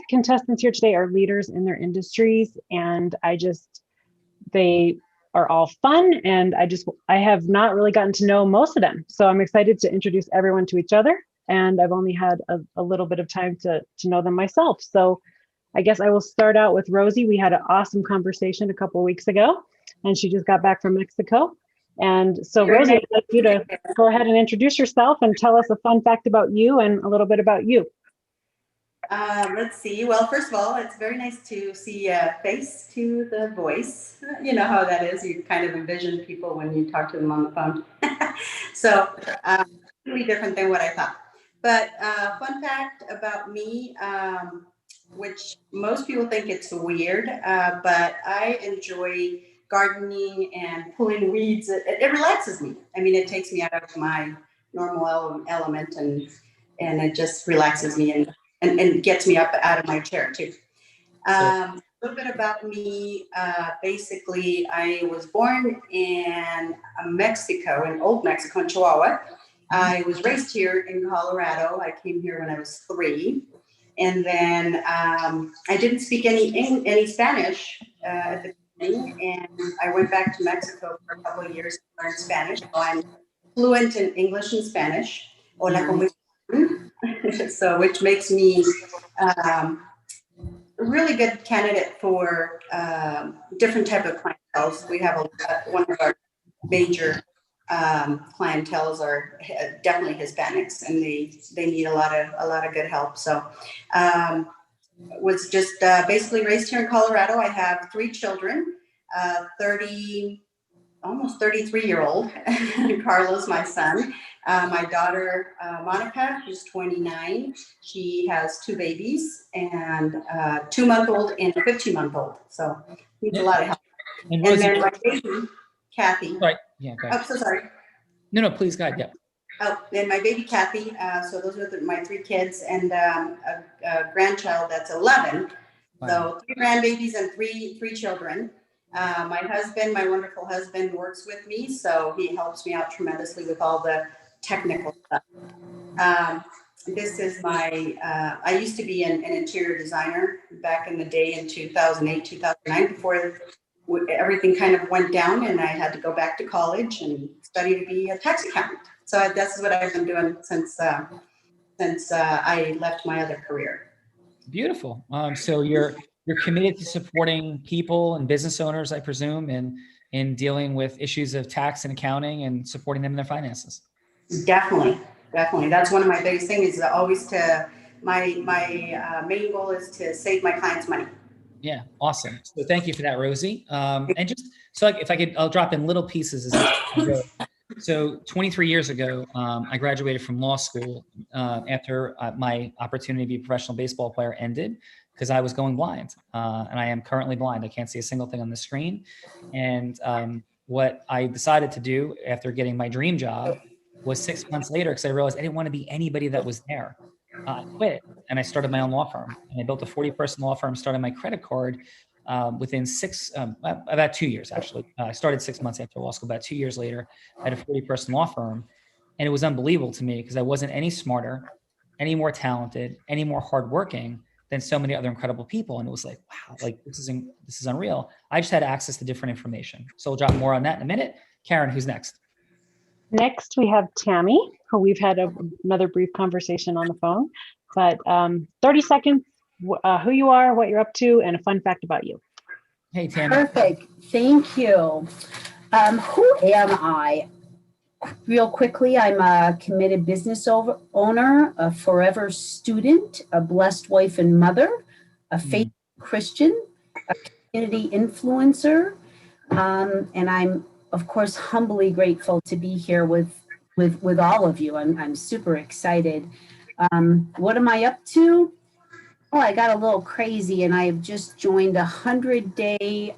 contestants here today are leaders in their industries, and they are all fun, and I have not really gotten to know most of them. So I'm excited to introduce everyone to each other, and I've only had a little bit of time to know them myself. So I guess I will start out with Rosie. We had an awesome conversation a couple of weeks ago, and she just got back from Mexico. And so Rosie, I'd like you to go ahead and introduce yourself and tell us a fun fact about you and a little bit about you. Let's see. Well, first of all, it's very nice to see a face to the voice. You know how that is. You kind of envision people when you talk to them on the phone. So, really different than what I thought. But fun fact about me, which most people think it's weird, but I enjoy gardening and pulling weeds. It relaxes me. I mean, it takes me out of my normal element, and it just relaxes me and gets me up out of my chair too. A little bit about me. Basically, I was born in Mexico, in Old Mexico, in Chihuahua. I was raised here in Colorado. I came here when I was 3. And then I didn't speak any Spanish at the beginning. And I went back to Mexico for a couple of years to learn Spanish. So I'm fluent in English and Spanish. Hola, ¿cómo estás? So, which makes me a really good candidate for different type of clientele. We have one of our major clientels are definitely Hispanics, and they need a lot of good help. So, was just basically raised here in Colorado. I have 3 children, 30. Almost 33-year-old Carlos, my son. My daughter, Monica, she's 29. She has 2 babies, and 2-month-old and a 15-month-old. So needs a lot of help. And then my baby, Kathy. Right. Yeah. Go ahead. Oh, so sorry. No, please, go ahead. Yeah. Oh, and my baby, Kathy. So those are my 3 kids, and a grandchild that's 11. Wow. So 3 grandbabies and three children. My husband, my wonderful husband, works with me, so he helps me out tremendously with all the technical stuff. This is I used to be an interior designer back in the day in 2008, 2009, before everything kind of went down and I had to go back to college and study to be a tax accountant. So that's what I've been doing since I left my other career. Beautiful. So you're committed to supporting people and business owners, I presume, in dealing with issues of tax and accounting and supporting them in their finances. Definitely. That's one of my biggest things. Is always my main goal is to save my clients money. Yeah, awesome. So thank you for that, Rosie. And just so if I could, I'll drop in little pieces as I go. So 23 years ago, I graduated from law school after my opportunity to be a professional baseball player ended, because I was going blind, and I am currently blind. I can't see a single thing on the screen. And what I decided to do after getting my dream job was 6 months later, because I realized I didn't want to be anybody that was there. I quit and I started my own law firm, and I built a 40-person law firm, started my credit card within about 2 years, actually. I started 6 months after law school. About 2 years later, I had a 40-person law firm, and it was unbelievable to me because I wasn't any smarter, any more talented, any more hardworking than so many other incredible people. And it was like, wow, like this is unreal. I just had access to different information. So we'll drop more on that in a minute. Karen, who's next? Next, we have Tammy, who we've had another brief conversation on the phone, but 30 seconds, who you are, what you're up to, and a fun fact about you. Hey, Tammy. Perfect. Thank you. Who am I? Real quickly, I'm a committed business owner, a forever student, a blessed wife and mother, a faithful Christian, a community influencer, and I'm, of course, humbly grateful to be here with all of you. I'm super excited. What am I up to? Oh, I got a little crazy, and I've just joined a 100-day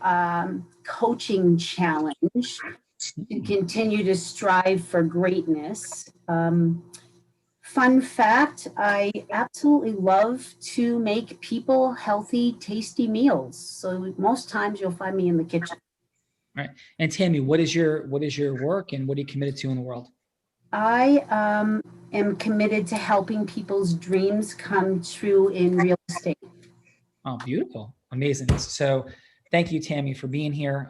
coaching challenge to continue to strive for greatness. Fun fact, I absolutely love to make people healthy, tasty meals. So most times you'll find me in the kitchen. Right. And Tammy, what is your work and what are you committed to in the world? I am committed to helping people's dreams come true in real estate. Oh, beautiful. Amazing. So thank you, Tammy, for being here.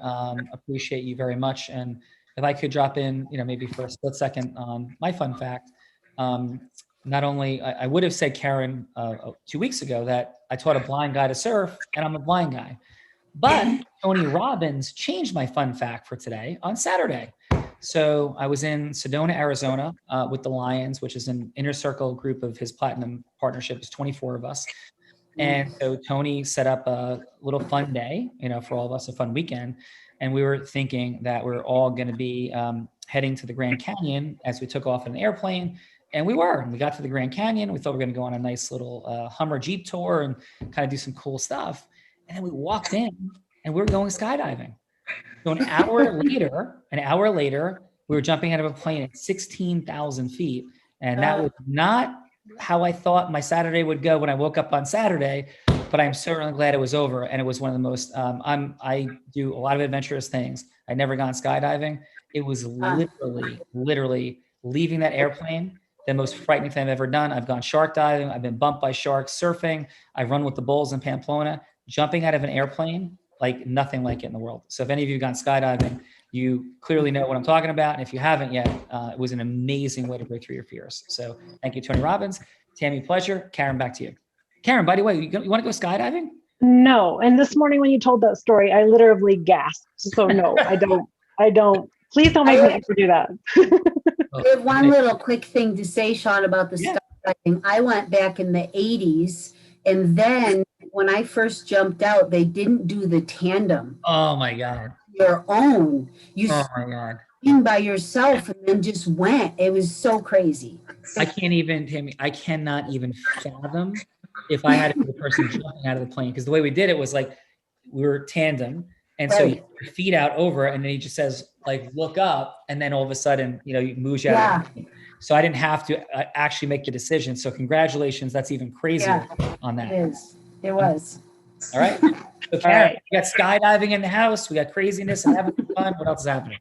Appreciate you very much. And if I could drop in, maybe for a split second on my fun fact, not only I would have said, Karen, 2 weeks ago that I taught a blind guy to surf and I'm a blind guy, but Tony Robbins changed my fun fact for today on Saturday. So I was in Sedona, Arizona with the Lions, which is an inner circle group of his platinum partnership. It's 24 of us. And so Tony set up a little fun day, for all of us, a fun weekend. And we were thinking that we're all going to be heading to the Grand Canyon as we took off in an airplane. And we were. And we got to the Grand Canyon. We thought we were going to go on a nice little Hummer Jeep tour and kind of do some cool stuff. And then we walked in and we were going skydiving. So an hour later, we were jumping out of a plane at 16,000 feet. And that was not how I thought my Saturday would go when I woke up on Saturday, but I'm certainly glad it was over. And it was one of the most, I do a lot of adventurous things. I'd never gone skydiving. It was literally leaving that airplane, the most frightening thing I've ever done. I've gone shark diving. I've been bumped by sharks, surfing. I've run with the bulls in Pamplona. Jumping out of an airplane, like nothing like it in the world. So if any of you have gone skydiving, you clearly know what I'm talking about. And if you haven't yet, it was an amazing way to break through your fears. So thank you, Tony Robbins. Tammy, pleasure. Karen, back to you. Karen, by the way, you want to go skydiving? No. And this morning when you told that story, I literally gasped. So no, I don't. Please don't make me ever do that. I have one little quick thing to say, Sean, about the skydiving. I went back in the 80s, and then when I first jumped out, they didn't do the tandem. Oh my God. Your own. Oh my God. By yourself and then just went. It was so crazy. I cannot even fathom if I had to be the person jumping out of the plane, because the way we did it was like we were tandem. And so you put your feet out over, and then he just says, like, look up. And then all of a sudden, he moves you out. Yeah. So I didn't have to actually make the decision. So congratulations. That's even crazier on that. It was. All right. So Karen, we got skydiving in the house. We got craziness and having fun. What else is happening?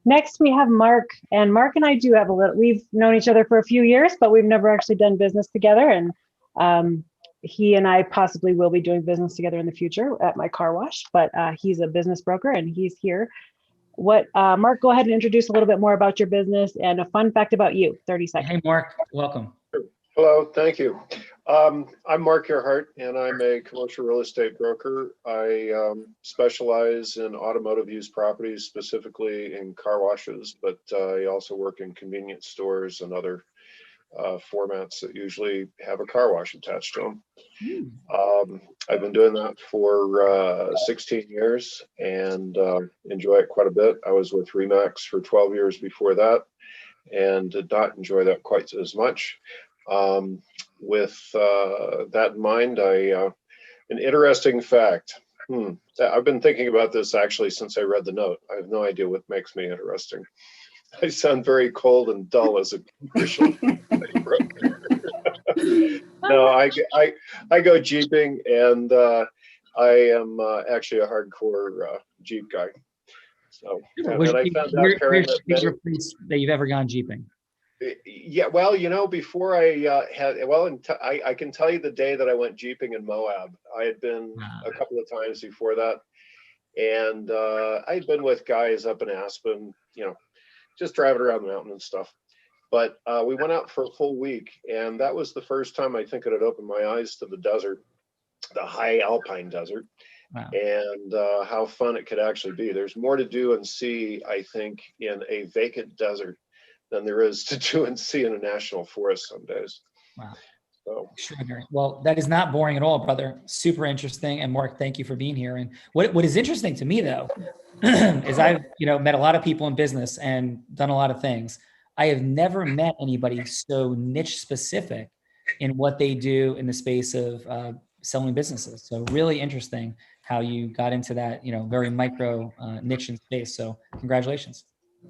Next, we have Mark. And Mark and I do have we've known each other for a few years, but we've never actually done business together. And he and I possibly will be doing business together in the future at my car wash, but he's a business broker and he's here. Mark, go ahead and introduce a little bit more about your business and a fun fact about you. 30 seconds. Hey, Mark, welcome. Hello, thank you. I'm Mark Earhart, and I'm a commercial real estate broker. I specialize in automotive use properties, specifically in car washes, but I also work in convenience stores and other formats that usually have a car wash attached to them. I've been doing that for 16 years and enjoy it quite a bit. I was with Remax for 12 years before that and did not enjoy that quite as much. With that in mind, an interesting fact. I've been thinking about this actually since I read the note. I have no idea what makes me interesting. I sound very cold and dull as a commercial broker. No, I go Jeeping, and I am actually a hardcore Jeep guy. So, and I found out favorite place that you've ever gone Jeeping? Yeah, well, before I I can tell you the day that I went Jeeping in Moab. I had been a couple of times before that, and I had been with guys up in Aspen, just driving around the mountain and stuff. But we went out for a full week, and that was the first time I think it had opened my eyes to the desert, the high alpine desert, and how fun it could actually be. There's more to do and see, I think, in a vacant desert than there is to do and see in a national forest some days. Wow. So. Extraordinary. Well, that is not boring at all, brother. Super interesting. And Mark, thank you for being here. And what is interesting to me, though, is I've met a lot of people in business and done a lot of things. I have never met anybody so niche specific in what they do in the space of selling businesses. So really interesting how you got into that, very micro niche in space. So congratulations.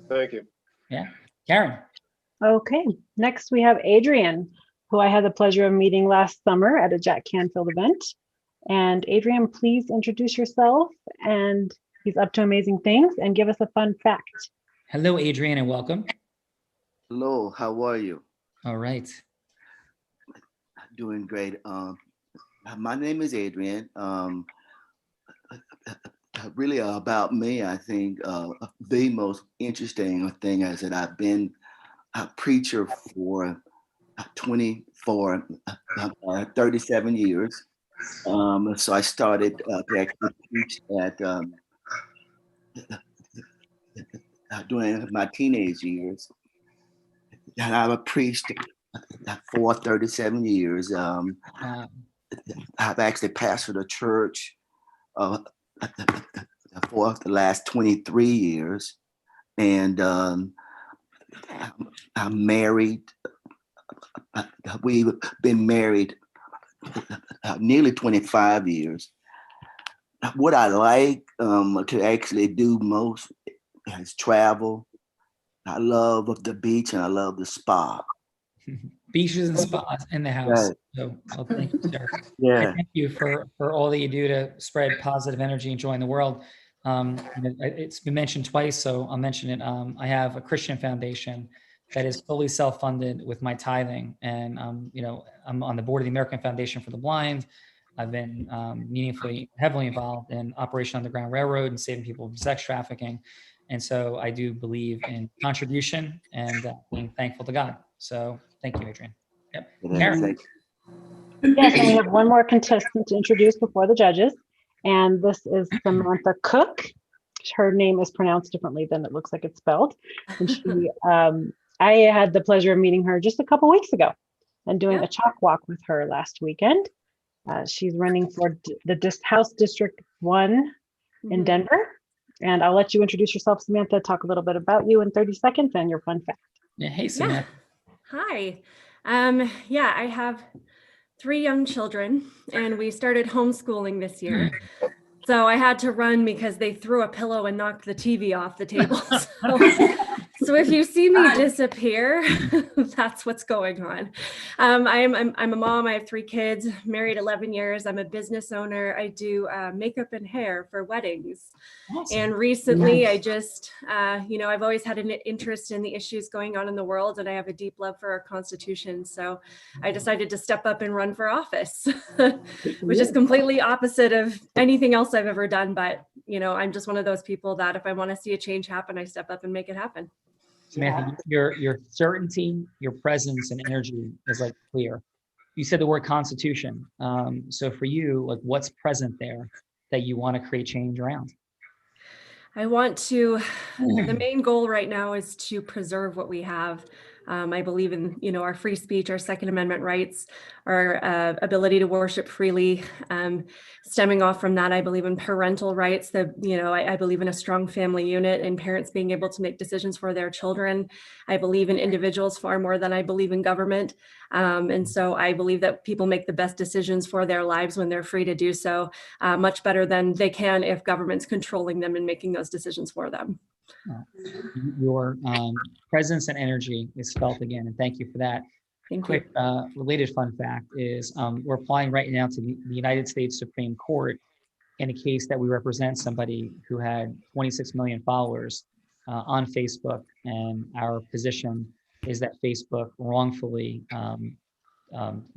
Thank you. Yeah. Karen. Okay. Next, we have Adrian, who I had the pleasure of meeting last summer at a Jack Canfield event. And Adrian, please introduce yourself, and he's up to amazing things, and give us a fun fact. Hello, Adrian, and welcome. Hello, how are you? All right. Doing great. My name is Adrian. Really about me, I think the most interesting thing is that I've been a preacher for 37 years. So I started to actually preach at during my teenage years. And I've preached for 37 years. I've actually pastored a church for the last 23 years. And I'm married. We've been married nearly 25 years. What I like to actually do most is travel. I love the beach and I love the spa. Beaches and spas in the house. Right. So, well, thank you, sir. Yeah. Thank you for all that you do to spread positive energy and joy in the world. It's been mentioned twice, so I'll mention it. I have a Christian foundation that is fully self-funded with my tithing, and I'm on the board of the American Foundation for the Blind. I've been heavily involved in Operation Underground Railroad and saving people from sex trafficking, and so I do believe in contribution and being thankful to God. So thank you, Adrian. Yep. Karen. Yes, and we have one more contestant to introduce before the judges, and this is Samantha Cook. Her name is pronounced differently than it looks like it's spelled. And she, I had the pleasure of meeting her just a couple weeks ago and doing a chalk walk with her last weekend. She's running for the House District 1 in Denver. And I'll let you introduce yourself, Samantha, talk a little bit about you in 30 seconds and your fun fact. Yeah, hey, Samantha. Hi. I have 3 young children and we started homeschooling this year. So I had to run because they threw a pillow and knocked the TV off the table. So if you see me disappear, that's what's going on. I'm a mom. I have 3 kids, married 11 years. I'm a business owner. I do makeup and hair for weddings. Awesome. And recently I just, I've always had an interest in the issues going on in the world, and I have a deep love for our Constitution. So I decided to step up and run for office, which is completely opposite of anything else I've ever done. But, I'm just one of those people that if I want to see a change happen, I step up and make it happen. Samantha, your certainty, your presence and energy is like clear. You said the word Constitution. So for you, like what's present there that you want to create change around? I want to, the main goal right now is to preserve what we have. I believe in, our free speech, our Second Amendment rights, our ability to worship freely. Stemming off from that, I believe in parental rights. I believe in a strong family unit and parents being able to make decisions for their children. I believe in individuals far more than I believe in government. And so I believe that people make the best decisions for their lives when they're free to do so, much better than they can if government's controlling them and making those decisions for them. Your presence and energy is felt again, and thank you for that. Quick related fun fact is we're applying right now to the United States Supreme Court in a case that we represent somebody who had 26 million followers on Facebook, and our position is that Facebook wrongfully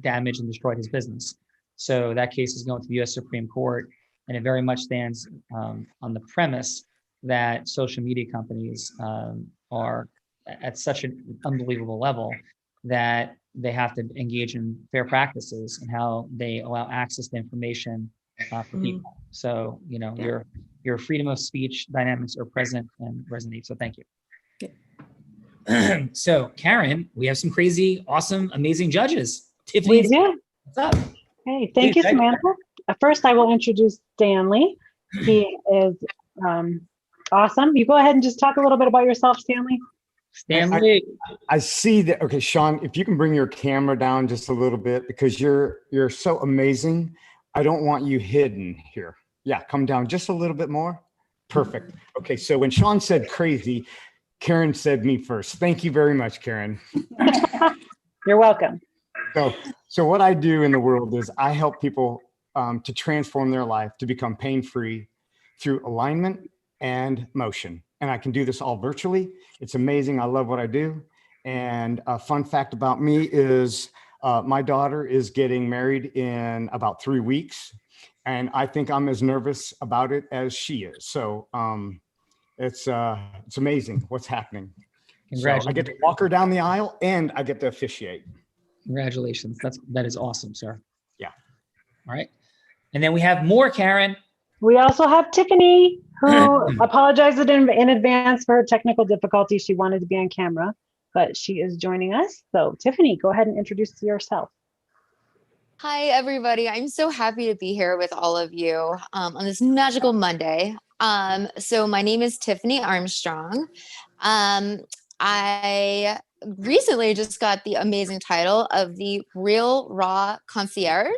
damaged and destroyed his business. So that case is going to the U.S. Supreme Court, and it very much stands on the premise that social media companies are at such an unbelievable level that they have to engage in fair practices and how they allow access to information for people. So, your freedom of speech dynamics are present and resonate. So thank you. Yeah. So Karen, we have some crazy, awesome, amazing judges. Tiffany, we do. What's up? Hey, thank you, Samantha. First, I will introduce Stanley. He is awesome. You go ahead and just talk a little bit about yourself, Stanley. Stanley. I see that. Okay, Sean, if you can bring your camera down just a little bit, because you're so amazing. I don't want you hidden here. Yeah, come down just a little bit more. Perfect. Okay, so when Sean said crazy, Karen said me first. Thank you very much, Karen. You're welcome. So what I do in the world is I help people to transform their life, to become pain-free through alignment and motion. And I can do this all virtually. It's amazing. I love what I do. And a fun fact about me is My daughter is getting married in about 3 weeks, and I think I'm as nervous about it as she is. So it's amazing what's happening. So I get to walk her down the aisle and I get to officiate. Congratulations. That is awesome, sir. Yeah. All right. And then we have more, Karen. We also have Tiffany, who apologized in advance for her technical difficulties. She wanted to be on camera, but she is joining us. So Tiffany, go ahead and introduce yourself. Hi, everybody. I'm so happy to be here with all of you on this magical Monday. So my name is Tiffany Armstrong. I recently just got the amazing title of the Real Raw Concierge.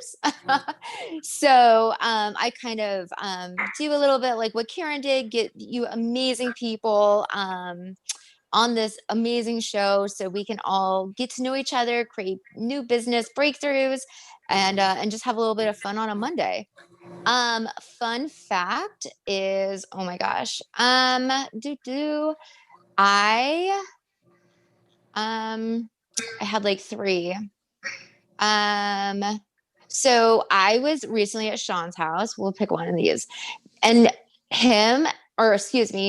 So I kind of do a little bit like what Karen did, get you amazing people on this amazing show so we can all get to know each other, create new business breakthroughs, and just have a little bit of fun on a Monday. Fun fact is, oh my gosh, I had like 3. So I was recently at Sean's house. We'll pick one of these, and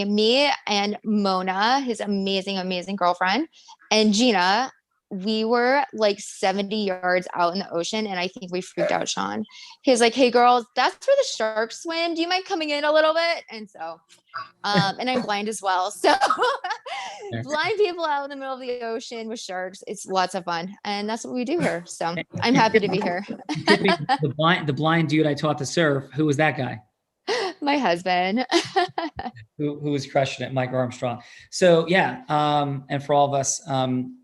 me and Mona, his amazing girlfriend, and Gina, we were like 70 yards out in the ocean, and I think we freaked out Sean. He was like, "Hey girls, that's where the sharks swim. Do you mind coming in a little bit?" And so, and I'm blind as well. So blind people out in the middle of the ocean with sharks, it's lots of fun. And that's what we do here. So I'm happy to be here. The blind dude I taught to surf, who was that guy? My husband. who was crushing it, Mike Armstrong. So yeah, and for all of us,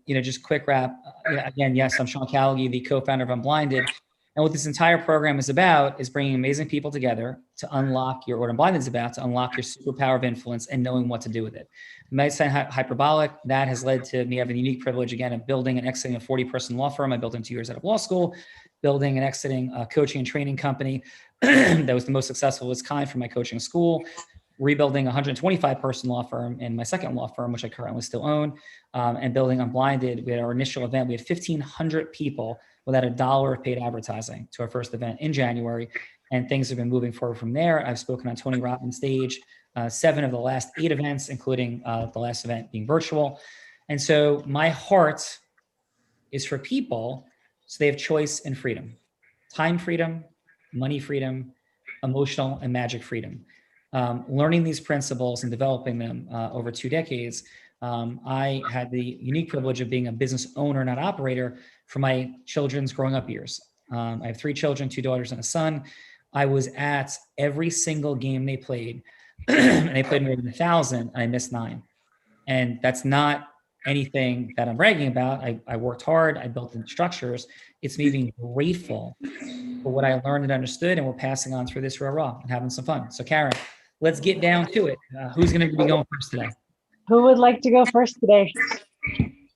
just quick wrap. Again, yes, I'm Sean Callagy, the co-founder of Unblinded. And what this entire program is about is bringing amazing people together to unlock what Unblinded is about, to unlock your superpower of influence and knowing what to do with it. It might sound hyperbolic. That has led to me having the unique privilege, again, of building and exiting a 40-person law firm. I built in 2 years out of law school, building and exiting a coaching and training company that was the most successful of its kind for my coaching school, rebuilding a 125-person law firm in my second law firm, which I currently still own, and building Unblinded. We had our initial event. We had 1,500 people without $1 of paid advertising to our first event in January. And things have been moving forward from there. I've spoken on Tony Robbins' stage, 7 of the last 8 events, including the last event being virtual. And so my heart is for people so they have choice and freedom, time freedom, money freedom, emotional and magic freedom. Learning these principles and developing them over 2 decades, I had the unique privilege of being a business owner, not operator, for my children's growing up years. I have 3 children, 2 daughters and a son. I was at every single game they played, and they played more than 1,000, and I missed 9. And that's not anything that I'm bragging about. I worked hard, I built the structures. It's me being grateful for what I learned and understood, and we're passing on through this raw and having some fun. So Karen, let's get down to it. Who's going to be going first today? Who would like to go first today?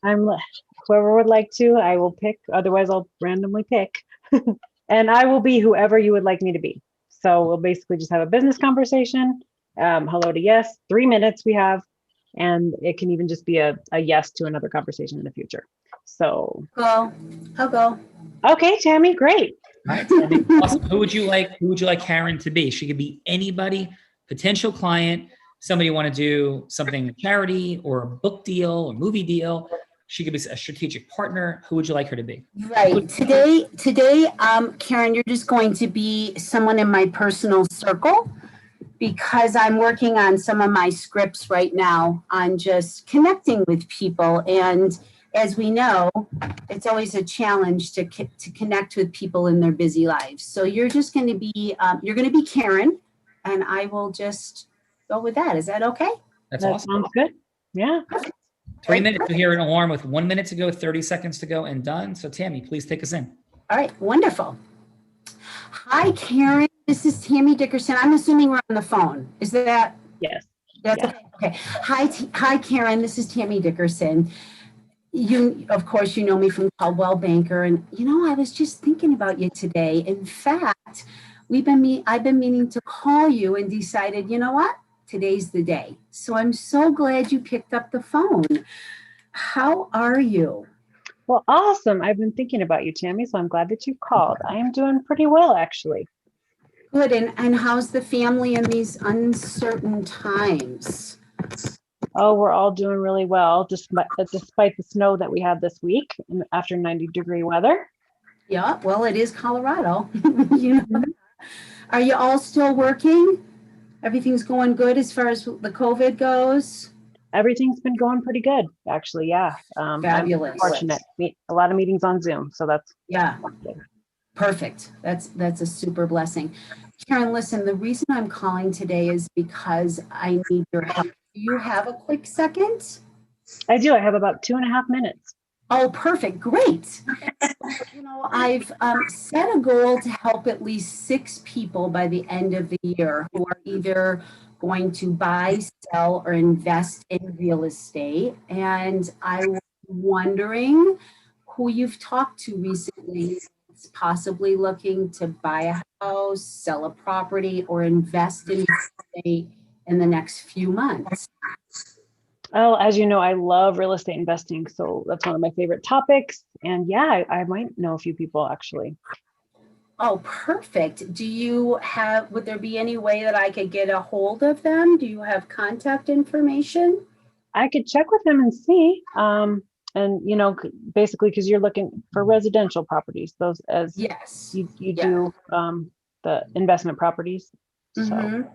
Whoever would like to, I will pick. Otherwise, I'll randomly pick. And I will be whoever you would like me to be. So we'll basically just have a business conversation. Hello to yes, 3 minutes we have. And it can even just be a yes to another conversation in the future. So I'll go. Okay, Tammy, great. All right, awesome. Who would you like Karen to be? She could be anybody, potential client, somebody you want to do something charity or a book deal or movie deal. She could be a strategic partner. Who would you like her to be? Right. Today, Karen, you're just going to be someone in my personal circle because I'm working on some of my scripts right now on just connecting with people. And as we know, it's always a challenge to connect with people in their busy lives. So you're just going to be, Karen, and I will just go with that. Is that okay? That awesome. Sounds good. Yeah. 3 minutes to hear an alarm with 1 minute to go, 30 seconds to go, and done. So Tammy, please take us in. All right. Wonderful. Hi, Karen. This is Tammy Dickerson. I'm assuming we're on the phone. Is that? Yes. That's Yeah. Okay. Hi, Karen. This is Tammy Dickerson. Of course, you know me from Caldwell Banker. And, I was just thinking about you today. In fact, I've been meaning to call you and decided, you know what? Today's the day. So I'm so glad you picked up the phone. How are you? Well, awesome. I've been thinking about you, Tammy, so I'm glad that you called. I am doing pretty well, actually. Good. And how's the family in these uncertain times? Oh, we're all doing really well, despite the snow that we had this week after 90-degree weather. Yeah, well, it is Colorado. You know, are you all still working? Everything's going good as far as the COVID goes? Everything's been going pretty good, actually. Yeah. I'm Fabulous. fortunate. A lot of meetings on Zoom, so that's Yeah, good. perfect. That's a super blessing. Karen, listen, the reason I'm calling today is because I need your help. Do you have a quick second? I do. I have about 2.5 minutes. Oh, perfect. Great. You know, I've set a goal to help at least 6 people by the end of the year who are either going to buy, sell, or invest in real estate. And I was wondering who you've talked to recently, that's possibly looking to buy a house, sell a property, or invest in real estate in the next few months. Oh, as you know, I love real estate investing, so that's one of my favorite topics. And yeah, I might know a few people actually. Oh, perfect. Would there be any way that I could get a hold of them? Do you have contact information? I could check with them and see. And basically, because you're looking for residential properties, those as Yes. you Yeah. do the investment properties. So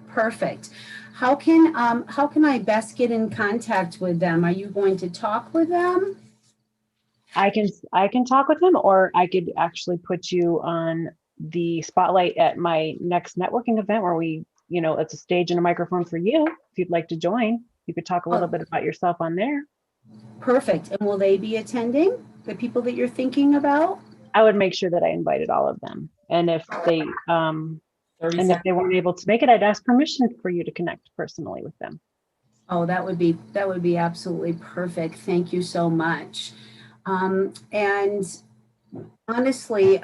Perfect. How can I best get in contact with them? Are you going to talk with them? I can talk with them, or I could actually put you on the spotlight at my next networking event where it's a stage and a microphone for you. If you'd like to join, you could talk a little bit about yourself on there. Perfect. And will they be attending, the people that you're thinking about? I would make sure that I invited all of them. And if they if they weren't able to make it, I'd ask permission for you to connect personally with them. Oh, that would be absolutely perfect. Thank you so much. And honestly,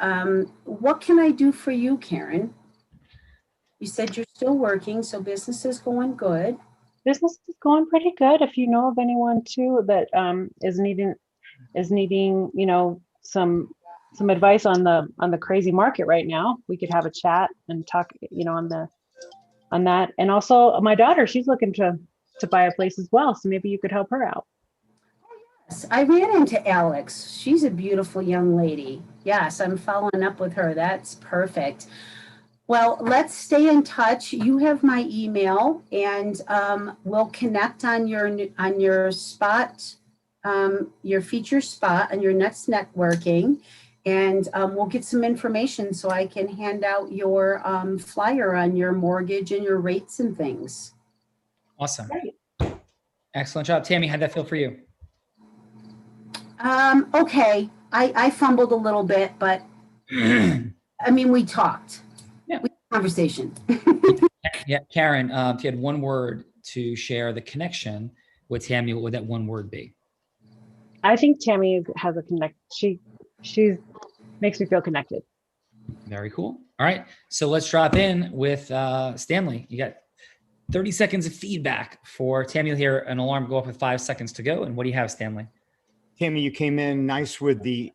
what can I do for you, Karen? You said you're still working, so business is going good. Business is going pretty good. If you know of anyone too that is needing some advice on the crazy market right now, we could have a chat and talk on that. And also my daughter, she's looking to buy a place as well, so maybe you could help her out. Yes, I ran into Alex. She's a beautiful young lady. Yes, I'm following up with her. That's perfect. Well, let's stay in touch. You have my email, and we'll connect on your spot, your feature spot on your next networking, and we'll get some information so I can hand out your flyer on your mortgage and your rates and things. Awesome. Excellent job. Tammy, how'd that feel for you? Okay. I fumbled a little bit, but I mean, we talked. Yeah. We had a conversation. Yeah. Karen, if you had one word to share the connection with Tammy, what would that one word be? I think Tammy has a connect. She makes me feel connected. Very cool. All right. So let's drop in with Stanley. You got 30 seconds of feedback for Tammy. You'll hear an alarm go off with 5 seconds to go. And what do you have, Stanley? Tammy, you came in nice with the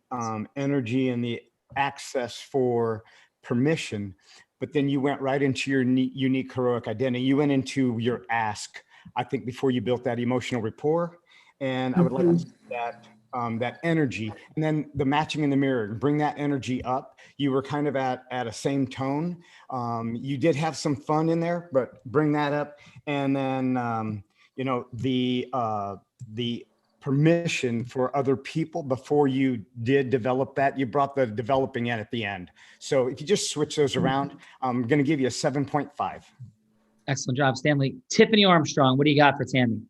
energy and the access for permission, but then you went right into your unique heroic identity. You went into your ask, I think, before you built that emotional rapport. And I would like to see that energy, and then the matching in the mirror, bring that energy up. You were kind of at a same tone. You did have some fun in there, but bring that up. And then, the permission for other people before you did develop that, you brought the developing in at the end. So if you just switch those around, I'm going to give you a 7.5. Excellent job, Stanley. Tiffany Armstrong, what do you got for Tammy?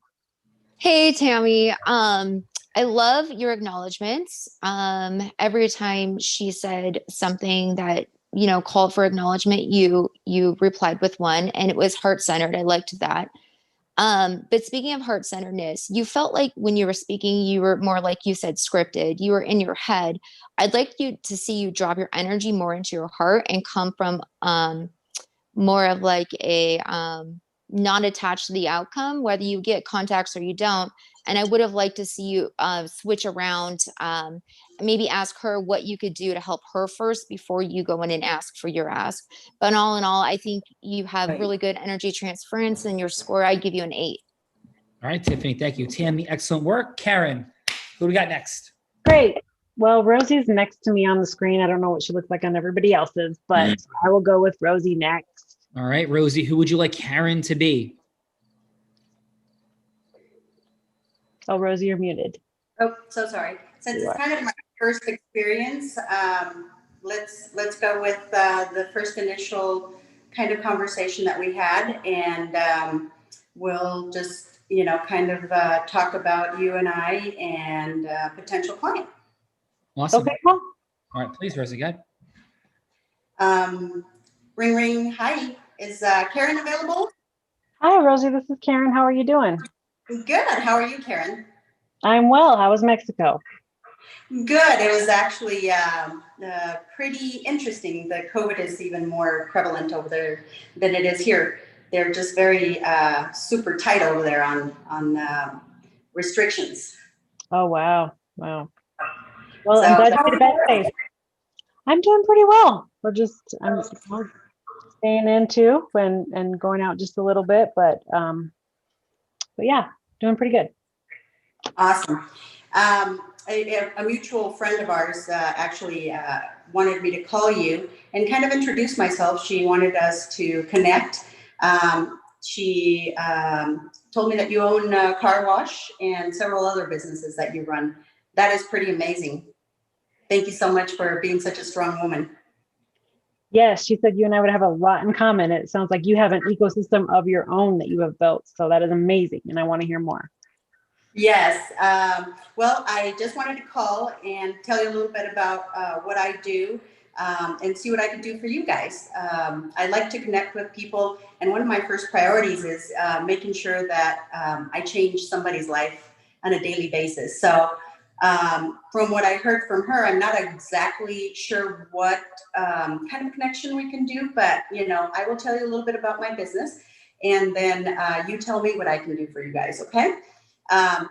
Hey, Tammy. I love your acknowledgments. Every time she said something that, called for acknowledgement, you replied with one, and it was heart-centered. I liked that. But speaking of heart-centeredness, you felt like when you were speaking, you were more, like you said, scripted. You were in your head. I'd like you to see you drop your energy more into your heart and come from more of like a not attached to the outcome, whether you get contacts or you don't, And I would have liked to see you switch around, maybe ask her what you could do to help her first before you go in and ask for your ask. But all in all, I think you have really good energy transference, and your score, I'd give you an 8. All right, Tiffany, thank you. Tammy, excellent work. Karen, who do we got next? Great. Well, Rosie's next to me on the screen. I don't know what she looks like on everybody else's, but I will go with Rosie next. All right, Rosie, who would you like Karen to be? Oh, Rosie, you're muted. Oh, so sorry. Since it's kind of my first experience, let's go with the first initial kind of conversation that we had, and we'll just kind of talk about you and I and potential client. Awesome. Okay, cool. All right, please, Rosie, go ahead. Ring, ring. Hi, is Karen available? Hi, Rosie. This is Karen. How are you doing? Good. How are you, Karen? I'm well. How was Mexico? Good. It was actually pretty interesting. The COVID is even more prevalent over there than it is here. They're just very super tight over there on restrictions. Oh, wow. Wow. Well, So, I'm glad you're back safe. I'm doing pretty well. I'm staying in too and going out just a little bit, but yeah, doing pretty good. Awesome. A mutual friend of ours actually wanted me to call you and kind of introduce myself. She wanted us to connect. She told me that you own a car wash and several other businesses that you run. That is pretty amazing. Thank you so much for being such a strong woman. Yes, she said you and I would have a lot in common. It sounds like you have an ecosystem of your own that you have built. So that is amazing. And I want to hear more. Yes. Well, I just wanted to call and tell you a little bit about what I do and see what I can do for you guys. I like to connect with people. And one of my first priorities is making sure that I change somebody's life on a daily basis. So from what I heard from her, I'm not exactly sure what kind of connection we can do, but I will tell you a little bit about my business, and then you tell me what I can do for you guys, okay?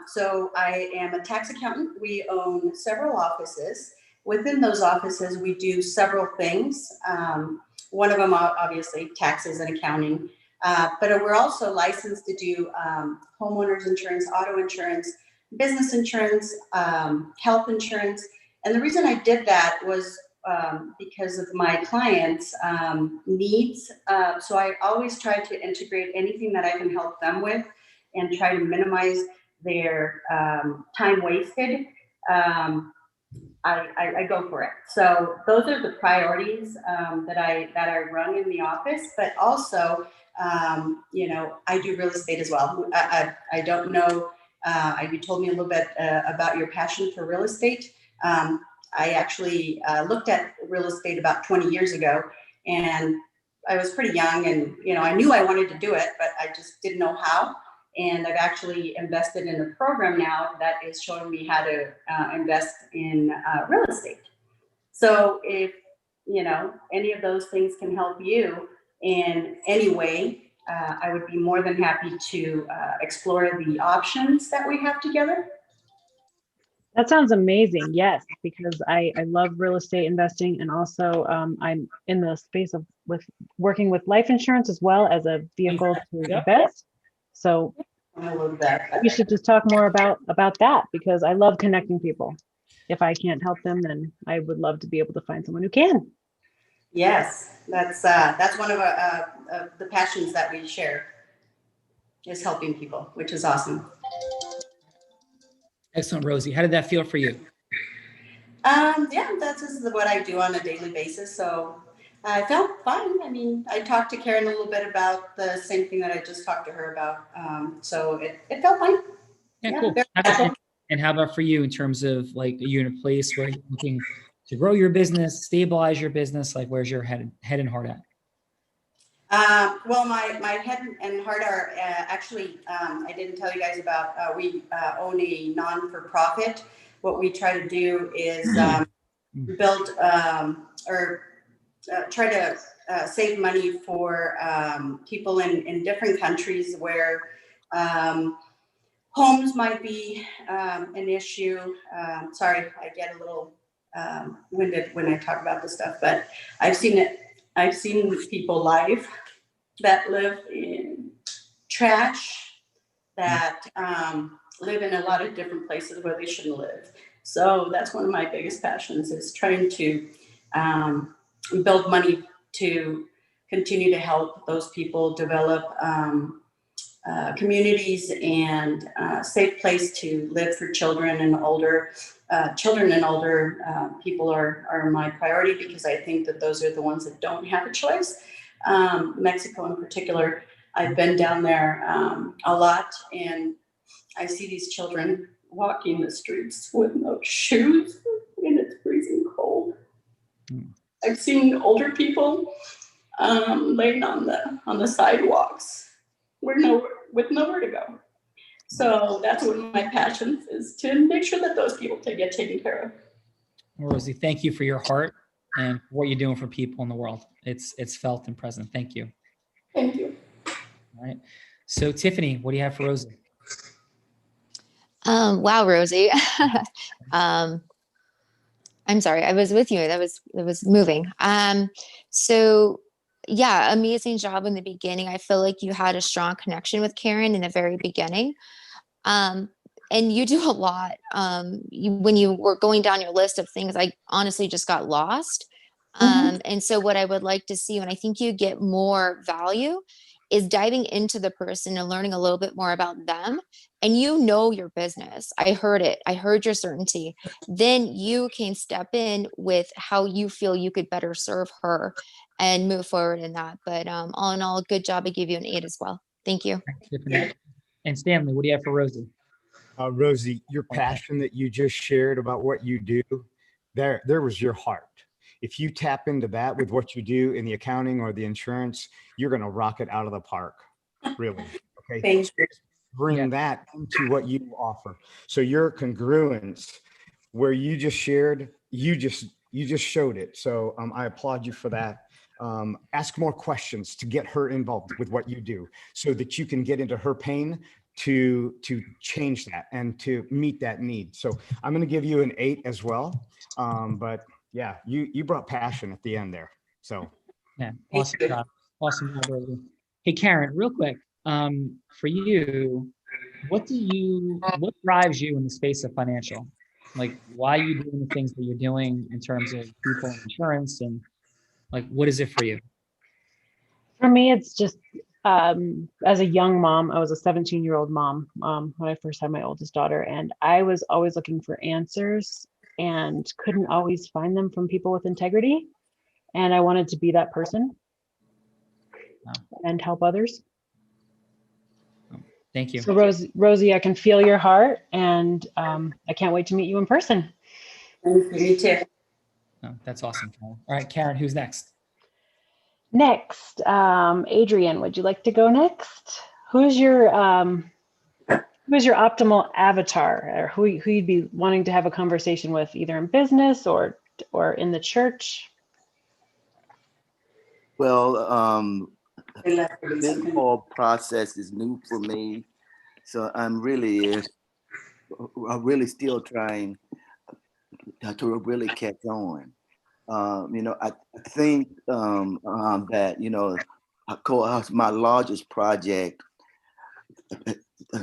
So I am a tax accountant. We own several offices. Within those offices, we do several things. One of them, obviously, taxes and accounting, but we're also licensed to do homeowners insurance, auto insurance, business insurance, health insurance. And the reason I did that was because of my clients' needs. So I always try to integrate anything that I can help them with and try to minimize their time wasted. I go for it. So those are the priorities that I run in the office, but also, I do real estate as well. I don't know, you told me a little bit about your passion for real estate. I actually looked at real estate about 20 years ago, and I was pretty young, and I knew I wanted to do it, but I just didn't know how. And I've actually invested in a program now that is showing me how to invest in real estate. So if any of those things can help you in any way, I would be more than happy to explore the options that we have together. That sounds amazing. Yes, because I love real estate investing, and also I'm in the space of working with life insurance as well as a vehicle to invest. So we should just talk more about that, because I love connecting people. If I can't help them, then I would love to be able to find someone who can. Yes, that's one of the passions that we share, is helping people, which is awesome. Excellent, Rosie. How did that feel for you? Yeah, that's what I do on a daily basis. So I felt fine. I mean, I talked to Karen a little bit about the same thing that I just talked to her about. So it felt fine. Yeah, cool. And how about for you in terms of, like, are you in a place where you're looking to grow your business, stabilize your business? Like, where's your head and heart at? Well, my head and heart are actually, I didn't tell you guys about, we own a non-for-profit. What we try to do is build or try to save money for people in different countries where homes might be an issue. Sorry, I get a little winded when I talk about this stuff, but I've seen it. I've seen people live that live in trash, that live in a lot of different places where they shouldn't live. So that's one of my biggest passions, is trying to build money to continue to help those people develop communities and a safe place to live for children and older. People are my priority, because I think that those are the ones that don't have a choice. Mexico in particular, I've been down there a lot, and I see these children walking the streets with no shoes, and it's freezing cold. I've seen older people laying on the sidewalks with nowhere to go. So that's one of my passions, is to make sure that those people can get taken care of. Rosie, thank you for your heart and what you're doing for people in the world. It's felt and present. Thank you. Thank you. All right. So Tiffany, what do you have for Rosie? Wow, Rosie. I'm sorry, I was with you. That was moving. So yeah, amazing job in the beginning. I feel like you had a strong connection with Karen in the very beginning. And you do a lot. When you were going down your list of things, I honestly just got lost. And so what I would like to see, and I think you get more value, is diving into the person and learning a little bit more about them. And you know your business. I heard it. I heard your certainty. Then you can step in with how you feel you could better serve her and move forward in that. But all in all, good job. I give you an 8 as well. Thank you. Tiffany. And Stanley, what do you have for Rosie? Rosie, your passion that you just shared about what you do, there was your heart. If you tap into that with what you do in the accounting or the insurance, you're going to rock it out of the park. Really. Okay. Thank you. Bring that into what you offer. So your congruence, where you just shared, you just showed it. So I applaud you for that. Ask more questions to get her involved with what you do, so that you can get into her pain to change that and to meet that need. So I'm going to give you an 8 as well. But yeah, you brought passion at the end there. So yeah, awesome job. Awesome job, Rosie. Hey, Karen, real quick, for you, what drives you in the space of financial? Like, why are you doing the things that you're doing in terms of people and insurance, and like, what is it for you? For me, it's just, as a young mom, I was a 17-year-old mom when I first had my oldest daughter, and I was always looking for answers and couldn't always find them from people with integrity. And I wanted to be that person and help others. Thank you. So Rosie, I can feel your heart, and I can't wait to meet you in person. Me too. Oh, that's awesome, Karen. All right, Karen, who's next? Next, Adrian, would you like to go next? Who's your optimal avatar, or who you'd be wanting to have a conversation with, either in business or in the church? Well, this whole process is new for me, so I'm really still trying to really catch on. I think that of course, my largest project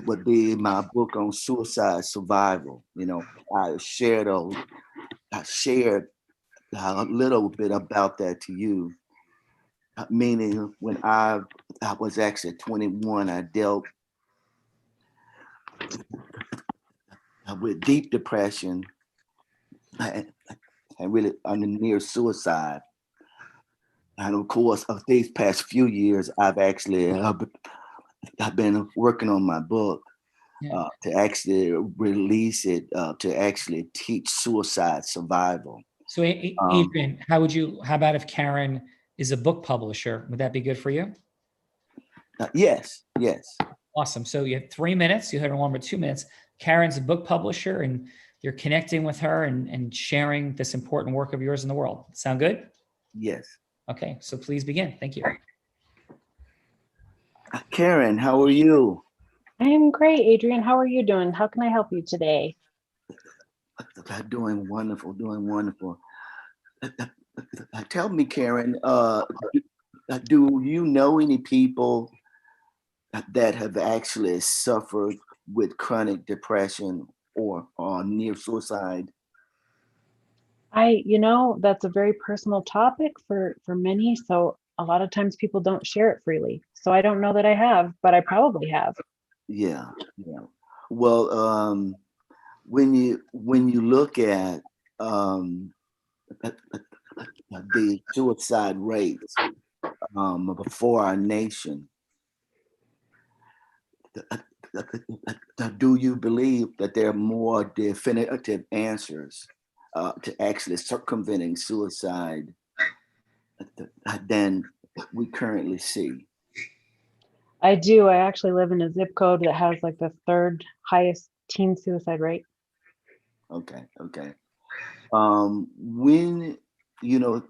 would be my book on suicide survival. I shared a little bit about that to you. Meaning, when I was actually 21, I dealt with deep depression and really under near suicide. And of course, of these past few years, I've been working on my book to actually release it, to actually teach suicide survival. So Adrian, how about if Karen is a book publisher? Would that be good for you? Yes. Awesome. So you have 3 minutes. You have one more 2 minutes. Karen's a book publisher, and you're connecting with her and sharing this important work of yours in the world. Sound good? Yes. Okay. So please begin. Thank you. Karen, how are you? I am great, Adrian. How are you doing? How can I help you today? Doing wonderful, doing wonderful. Tell me, Karen, do you know any people that have actually suffered with chronic depression or near suicide? That's a very personal topic for many. So a lot of times people don't share it freely. So I don't know that I have, but I probably have. Yeah, yeah. Well, when you look at the suicide rates before our nation, do you believe that there are more definitive answers to actually circumventing suicide than we currently see? I do. I actually live in a zip code that has like the third highest teen suicide rate. Okay, okay. When you know,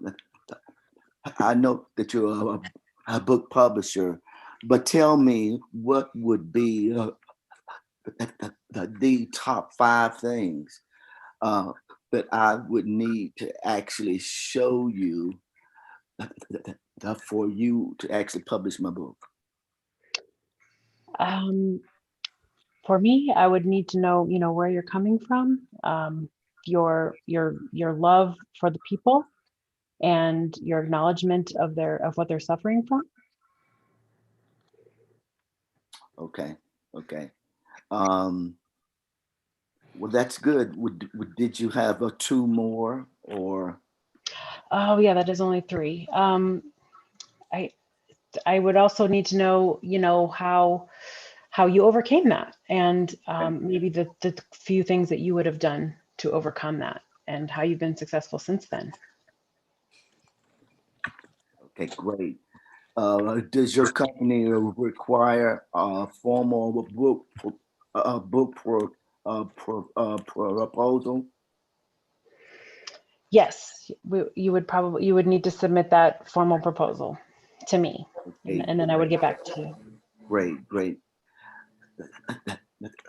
I know that you're a book publisher, but tell me what would be the top 5 things that I would need to actually show you for you to actually publish my book. Um, for me, I would need to know, where you're coming from, your love for the people, and your acknowledgement of what they're suffering from. Okay, okay. Um, well, that's good. Did you have 2 more or? Oh yeah, that is only 3. I I would also need to know, how you overcame that, and maybe the few things that you would have done to overcome that, and how you've been successful since then. Okay, great. Does your company require a formal proposal? Yes, you would need to submit that formal proposal to me, Okay, and then I would get back to you. great, great.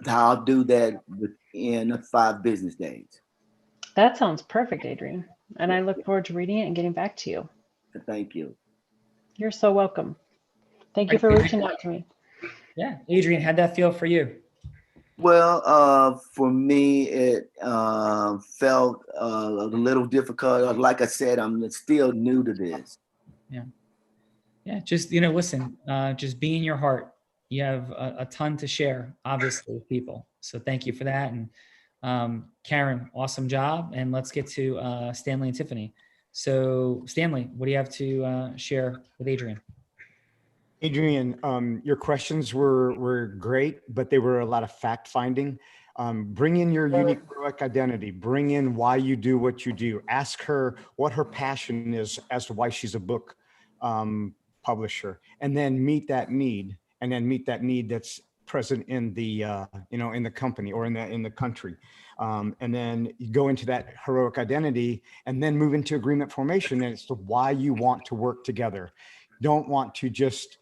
I'll do that within 5 business days. That sounds perfect, Adrian. And I look forward to reading it and getting back to you. Thank you. You're so welcome. Thank you for reaching out to me. Yeah, Adrian, how'd that feel for you? Well, for me, it felt a little difficult. Like I said, I'm still new to this. Yeah. Yeah, just, listen, just be in your heart. You have a ton to share, obviously, with people. So thank you for that. And Karen, awesome job. And let's get to Stanley and Tiffany. So Stanley, what do you have to share with Adrian? Adrian, your questions were great, but they were a lot of fact finding. Bring in your unique heroic identity. Bring in why you do what you do. Ask her what her passion is as to why she's a book publisher, and then meet that need, that's present in the in the company or in the country, and then you go into that heroic identity, and then move into agreement formation as to why you want to work together. Don't want to just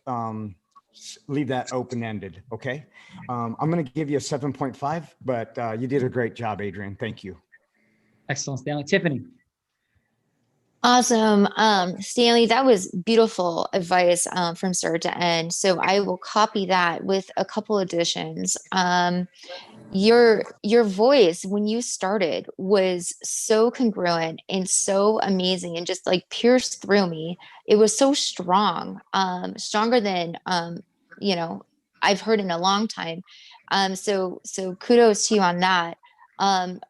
leave that open-ended. Okay. I'm going to give you a 7.5, but you did a great job, Adrian. Thank you. Excellent, Stanley. Tiffany. Awesome. Stanley, that was beautiful advice from start to end. So I will copy that with a couple additions. Your voice when you started was so congruent and so amazing and just like pierced through me. It was so strong, stronger than I've heard in a long time. So kudos to you on that. Um,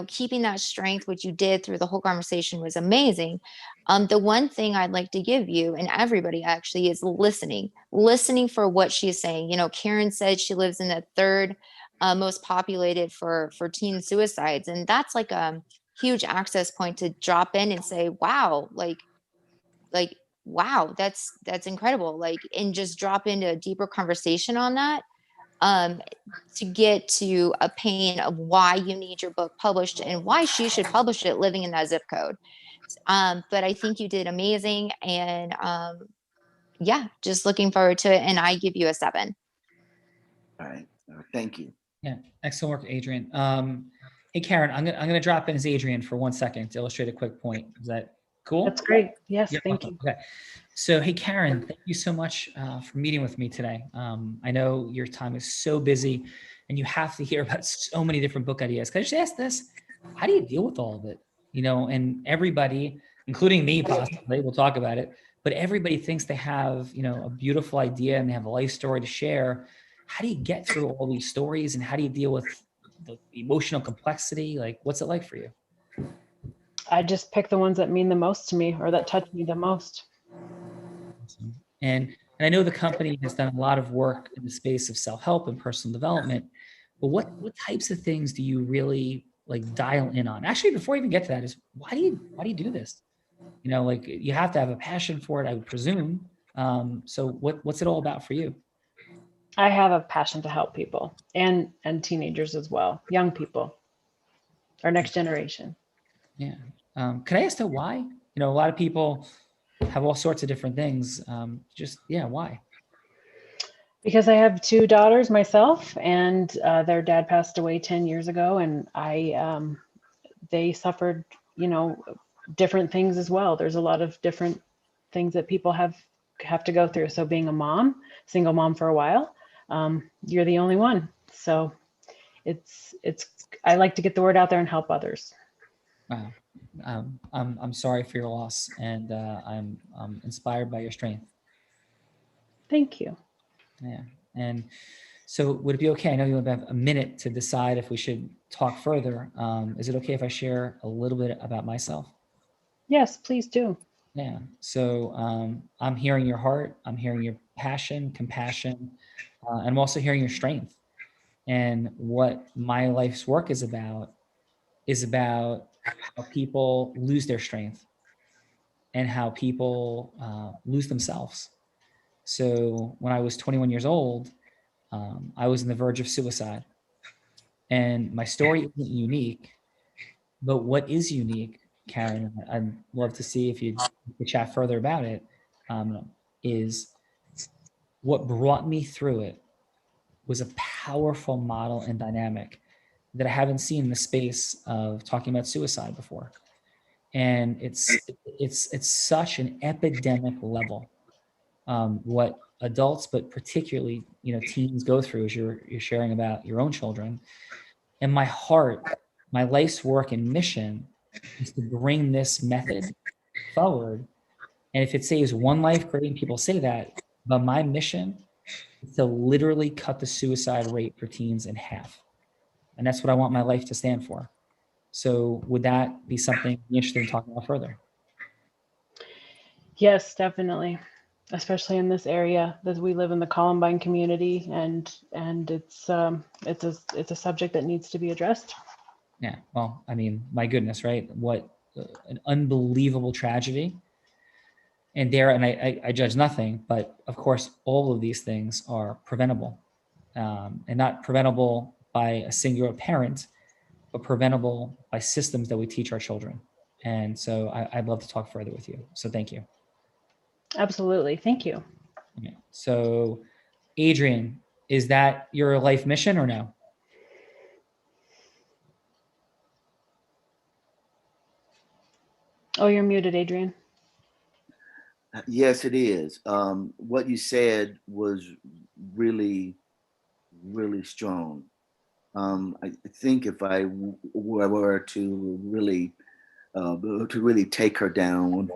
keeping that strength, which you did through the whole conversation, was amazing. The one thing I'd like to give you and everybody actually is listening for what she's saying. Karen said she lives in the third most populated for teen suicides. And that's like a huge access point to drop in and say, wow, wow, that's incredible. And just drop into a deeper conversation on that, to get to a pain of why you need your book published and why she should publish it living in that zip code. But I think you did amazing. And yeah, just looking forward to it. And I give you a 7. All right. Thank you. Yeah, excellent work, Adrian. Hey, Karen, I'm gonna drop in as Adrian for 1 second to illustrate a quick point. Is that cool? That's great. Yes, Yeah, thank awesome. you. Okay. So, hey, Karen, thank you so much for meeting with me today. I know your time is so busy and you have to hear about so many different book ideas. Can I just ask this? How do you deal with all of it? You know, and everybody, including me possibly, we'll talk about it, but everybody thinks they have, you know, a beautiful idea and they have a life story to share. How do you get through all these stories and how do you deal with the emotional complexity? Like, what's it like for you? I just pick the ones that mean the most to me or that touch me the most. Awesome. And I know the company has done a lot of work in the space of self-help and personal development, but what types of things do you really like dial in on? Actually, before I even get to that, is why do you do this? You know, like you have to have a passion for it, I would presume. So what's it all about for you? I have a passion to help people and teenagers as well, young people, our next generation. Yeah. Can I ask though why? You know, a lot of people have all sorts of different things. Yeah, why? Because I have two daughters myself, and their dad passed away 10 years ago, and they suffered, you know, different things as well. There's a lot of different things that people have to go through. So being a mom, single mom for a while, you're the only one. So it's I like to get the word out there and help others. Wow. I'm sorry for your loss, and I'm inspired by your strength. Thank you. Yeah. And so would it be okay? I know you have a minute to decide if we should talk further. Is it okay if I share a little bit about myself? Yes, please do. Yeah. So I'm hearing your heart. I'm hearing your passion, compassion, and I'm also hearing your strength. And what my life's work is about how people lose their strength and how people lose themselves. So when I was 21 years old, I was on the verge of suicide. And my story isn't unique, but what is unique, Karen, I'd love to see if you could chat further about it, is what brought me through it was a powerful model and dynamic that I haven't seen in the space of talking about suicide before. And it's such an epidemic level. What adults, but particularly, you know, teens go through as you're sharing about your own children. And my heart, my life's work and mission is to bring this method forward. And if it saves one life, great, and people say that, but my mission is to literally cut the suicide rate for teens in half. And that's what I want my life to stand for. So would that be something you're interested in talking about further? Yes, definitely. Especially in this area, that we live in the Columbine community, and it's a subject that needs to be addressed. Yeah. Well, I mean, my goodness, right? What an unbelievable tragedy. And I judge nothing, but of course, all of these things are preventable, and not preventable by a singular parent, but preventable by systems that we teach our children. And so I'd love to talk further with you. So thank you. Absolutely. Thank you. Okay. So Adrian, is that your life mission or no? Oh, you're muted, Adrian. Yes, it is. What you said was really, really strong. I think if I were to really take her down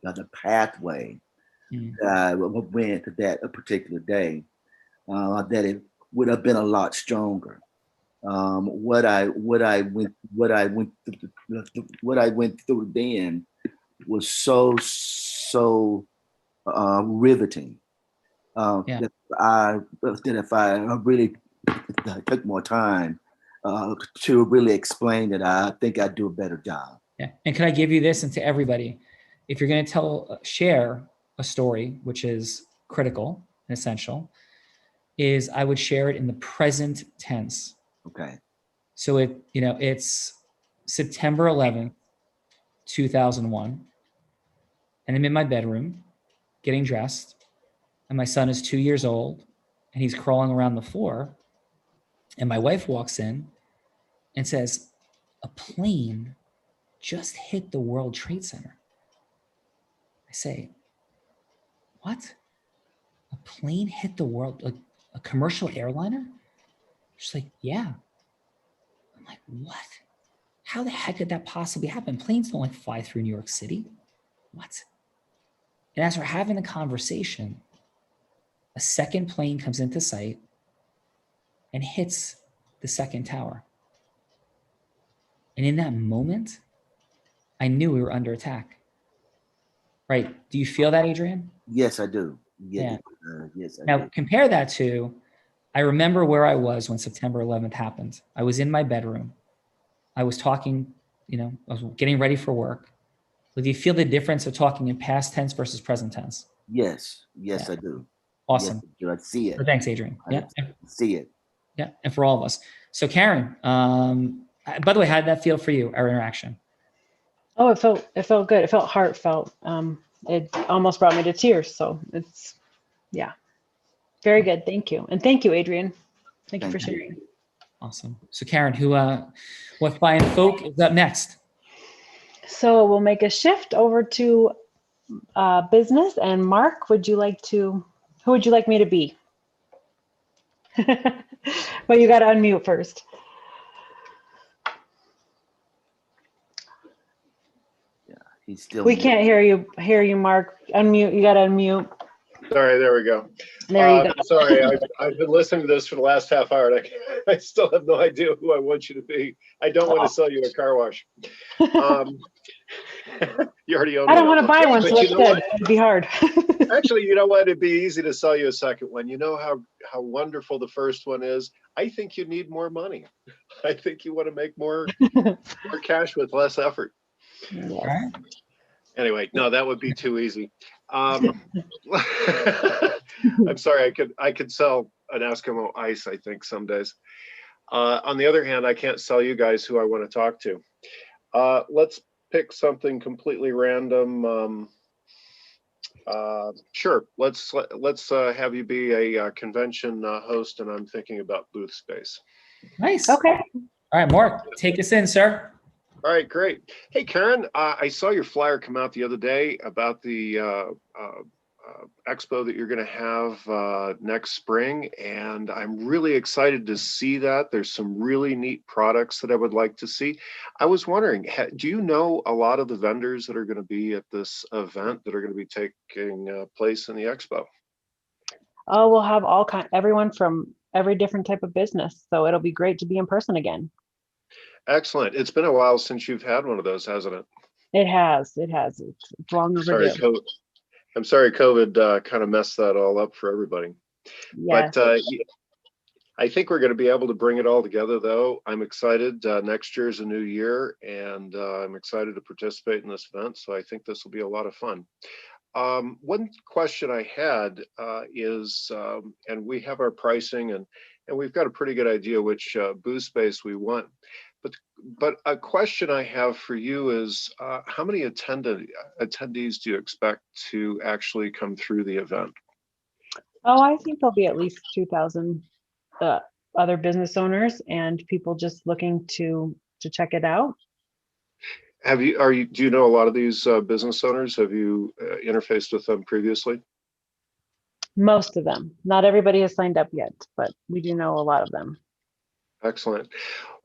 the pathway that I went that particular day, that it would have been a lot stronger. What I went through then was so riveting. That if I really took more time to really explain it, I think I'd do a better job. Yeah. And can I give you this, and to everybody, if you're going to share a story, which is critical and essential, is I would share it in the present tense. Okay. So it's September 11th, 2001, and I'm in my bedroom getting dressed, and my son is 2 years old, and he's crawling around the floor. And my wife walks in and says, a plane just hit the World Trade Center. I say, what? A plane hit the world, like a commercial airliner? She's like, yeah. I'm like, what? How the heck did that possibly happen? Planes don't like fly through New York City. What? And as we're having the conversation, a second plane comes into sight and hits the second tower. And in that moment, I knew we were under attack. Right? Do you feel that, Adrian? Yes, I do. Yeah. Yes, I Now do. compare that to, I remember where I was when September 11th happened. I was in my bedroom. I was talking, I was getting ready for work. Do you feel the difference of talking in past tense versus present tense? Yes, Yeah. I do. Awesome. Yes, I see it. Thanks, Adrian. Yeah. See it. Yeah. And for all of us. So Karen, by the way, how did that feel for you, our interaction? Oh, it felt good. It felt heartfelt. It almost brought me to tears. So it's, yeah, very good. Thank you. And thank you, Adrian. Thank you for sharing. Awesome. So Karen, what fine folk is up next? So we'll make a shift over to business. And Mark, who would you like me to be? Well, you got to unmute first. Yeah, he's still. We can't hear you, Mark. Unmute. You got to unmute. Sorry, there we go. There you go. Sorry, I've been listening to this for the last half hour, and I still have no idea who I want you to be. I don't want to sell you a car wash. You already own I don't one. want to buy one, so that's good. It'd be hard. Actually, you know what? It'd be easy to sell you a second one. You know how wonderful the first one is. I think you need more money. I think you want to make more cash with less effort. Yes. Anyway, no, that would be too easy. I'm sorry. I could sell an Eskimo ice, I think, some days. On the other hand, I can't sell you guys who I want to talk to. Let's pick something completely random. Sure. Let's have you be a convention host, and I'm thinking about booth space. Nice. Okay. All right, Mark, take us in, sir. All right, great. Hey, Karen, I saw your flyer come out the other day about the expo that you're going to have next spring, and I'm really excited to see that. There's some really neat products that I would like to see. I was wondering, do you know a lot of the vendors that are going to be at this event that are going to be taking place in the expo? Oh, we'll have everyone from every different type of business, so it'll be great to be in person again. Excellent. It's been a while since you've had one of those, hasn't it? It has. It's long overdue. I'm sorry, COVID kind of messed that all up for everybody. Yes. But I think we're going to be able to bring it all together, though. I'm excited. Next year is a new year, and I'm excited to participate in this event. So I think this will be a lot of fun. One question I had is, and we have our pricing, and we've got a pretty good idea which booth space we want. But a question I have for you is, how many attendees do you expect to actually come through the event? Oh, I think there'll be at least 2,000 other business owners and people just looking to check it out. Do you know a lot of these business owners? Have you interfaced with them previously? Most of them. Not everybody has signed up yet, but we do know a lot of them. Excellent.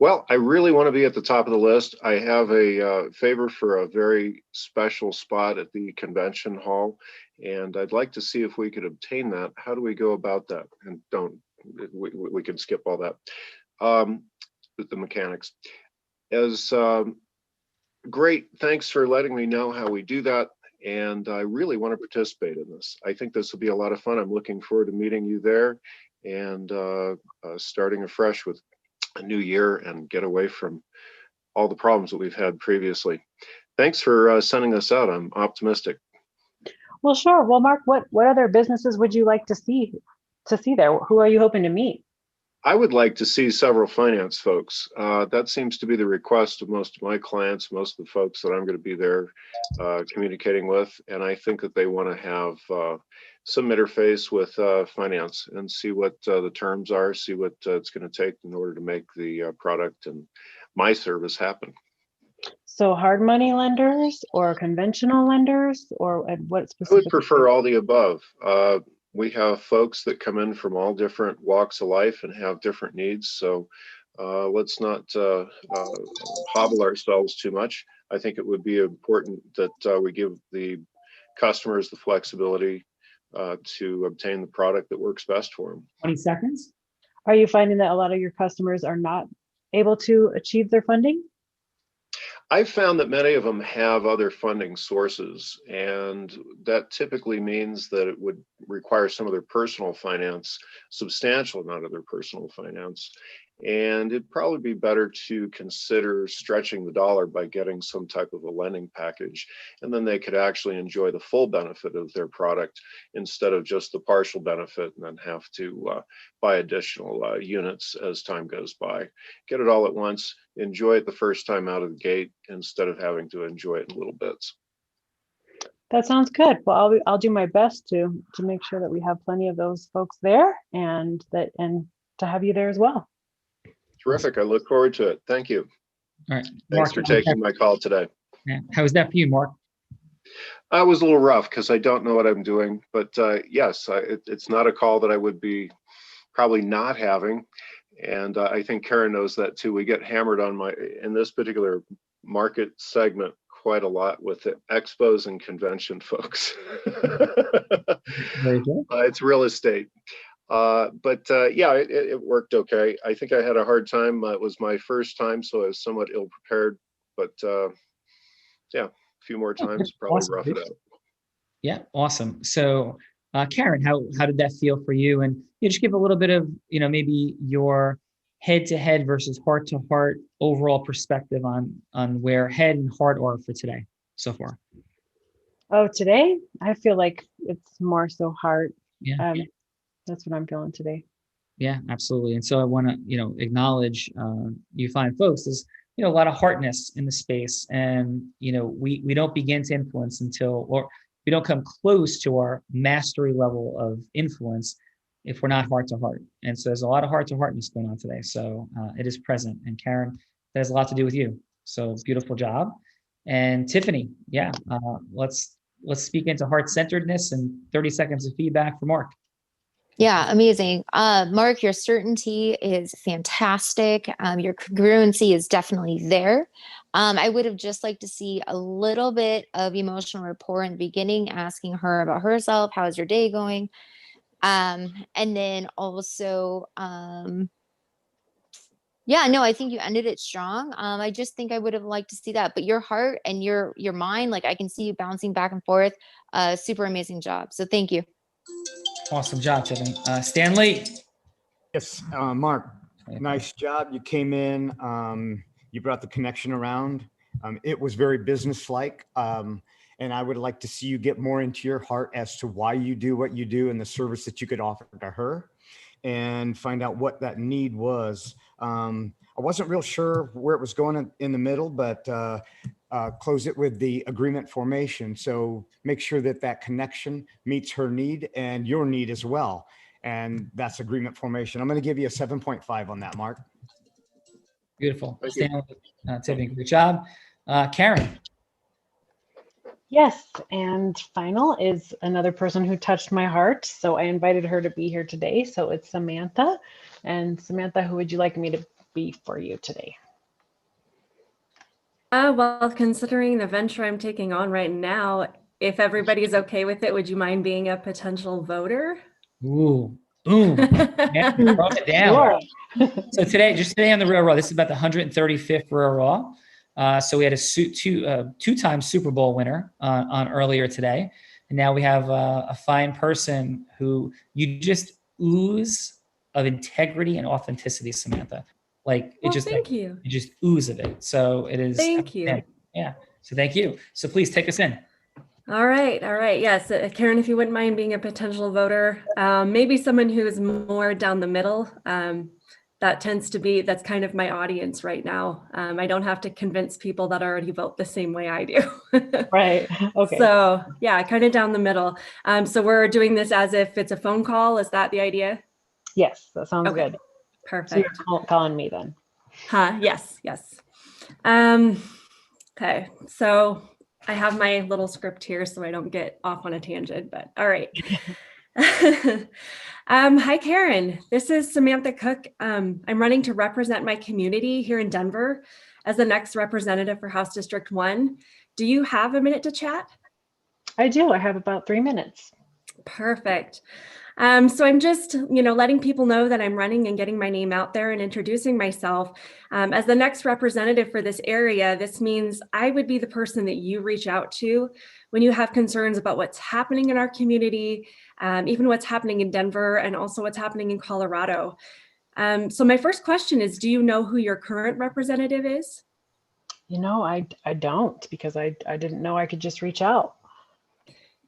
Well, I really want to be at the top of the list. I have a favor for a very special spot at the convention hall, and I'd like to see if we could obtain that. How do we go about that? And we can skip all that with the mechanics. Great. Thanks for letting me know how we do that. And I really want to participate in this. I think this will be a lot of fun. I'm looking forward to meeting you there and starting afresh with a new year and get away from all the problems that we've had previously. Thanks for sending this out. I'm optimistic. Well, sure. Well, Mark, what other businesses would you like to see there? Who are you hoping to meet? I would like to see several finance folks. That seems to be the request of most of my clients, most of the folks that I'm going to be there communicating with. And I think that they want to have some interface with finance and see what the terms are, see what it's going to take in order to make the product and my service happen. So hard money lenders or conventional lenders, or what I specifically? would prefer all the above. We have folks that come in from all different walks of life and have different needs. So let's not hobble ourselves too much. I think it would be important that we give the customers the flexibility to obtain the product that works best for them. 20 seconds. Are you finding that a lot of your customers are not able to achieve their funding? I've found that many of them have other funding sources, and that typically means that it would require some of their personal finance, substantial amount of their personal finance. And it'd probably be better to consider stretching the dollar by getting some type of a lending package. And then they could actually enjoy the full benefit of their product instead of just the partial benefit and then have to buy additional units as time goes by. Get it all at once, enjoy it the first time out of the gate instead of having to enjoy it in little bits. That sounds good. Well, I'll do my best to make sure that we have plenty of those folks there, and to have you there as well. Terrific. I look forward to it. Thank you. All right. Thanks for taking my call today. Yeah. How was that for you, Mark? I was a little rough because I don't know what I'm doing, but yes, it's not a call that I would be probably not having. And I think Karen knows that too. We get hammered in this particular market segment quite a lot with the expos and convention folks. Very good. It's real estate. Yeah, it worked okay. I think I had a hard time. It was my first time, so I was somewhat ill prepared. But yeah, a few more times, probably Awesome. rough it out. Yeah, awesome. So, Karen, how did that feel for you? And you just give a little bit of, maybe your head-to-head versus heart-to-heart overall perspective on where head and heart are for today so far. Oh, today I feel like it's more so heart. Yeah. That's what I'm feeling today. Yeah, absolutely. And so I want to, acknowledge you fine folks. There's, a lot of heartness in the space, and we don't begin to influence or we don't come close to our mastery level of influence if we're not heart to heart. And so there's a lot of heart to heartness going on today. So it is present. And Karen, that has a lot to do with you. So beautiful job. And Tiffany, yeah, let's speak into heart-centeredness and 30 seconds of feedback for Mark. Yeah, amazing. Mark, your certainty is fantastic. Your congruency is definitely there. I would have just liked to see a little bit of emotional rapport in the beginning, asking her about herself. How's your day going? And then also, yeah, no, I think you ended it strong. I just think I would have liked to see that. But your heart and your mind, like I can see you bouncing back and forth. Super amazing job. So thank you. Awesome job, Tiffany. Stanley. Yes, Mark, nice job. You came in, you brought the connection around. It was very business-like. And I would like to see you get more into your heart as to why you do what you do and the service that you could offer to her, and find out what that need was. I wasn't real sure where it was going in the middle, but close it with the agreement formation. So make sure that connection meets her need and your need as well. And that's agreement formation. I'm going to give you a 7.5 on that, Mark. Beautiful. Stanley, Tiffany, great job. Karen. Yes, and final is another person who touched my heart. So I invited her to be here today. So it's Samantha. And Samantha, who would you like me to be for you today? Well, considering the venture I'm taking on right now, if everybody's okay with it, would you mind being a potential voter? Ooh. Yeah, throw it down. Sure. So today on the Real Raw, this is about the 135th Real Raw. So we had a two-time Super Bowl winner on earlier today. And now we have a fine person who you just ooze of integrity and authenticity, Samantha. Like it thank you. You just ooze of it. So it is. Thank you. Yeah. So thank you. So please take us in. All right. Yes, Karen, if you wouldn't mind being a potential voter, maybe someone who is more down the middle. that's kind of my audience right now. I don't have to convince people that already vote the same way I do. Right. Okay. So yeah, kind of down the middle. So we're doing this as if it's a phone call. Is that the idea? Yes, that sounds Okay, good. So perfect. you're calling me then. Yes. Okay, so I have my little script here so I don't get off on a tangent, but all right. Hi, Karen. This is Samantha Cook. I'm running to represent my community here in Denver as the next representative for House District 1. Do you have a minute to chat? I do. I have about 3 minutes. Perfect. So I'm just, letting people know that I'm running and getting my name out there and introducing myself. As the next representative for this area, this means I would be the person that you reach out to when you have concerns about what's happening in our community, even what's happening in Denver and also what's happening in Colorado. So my first question is, do you know who your current representative is? I don't, because I didn't know I could just reach out.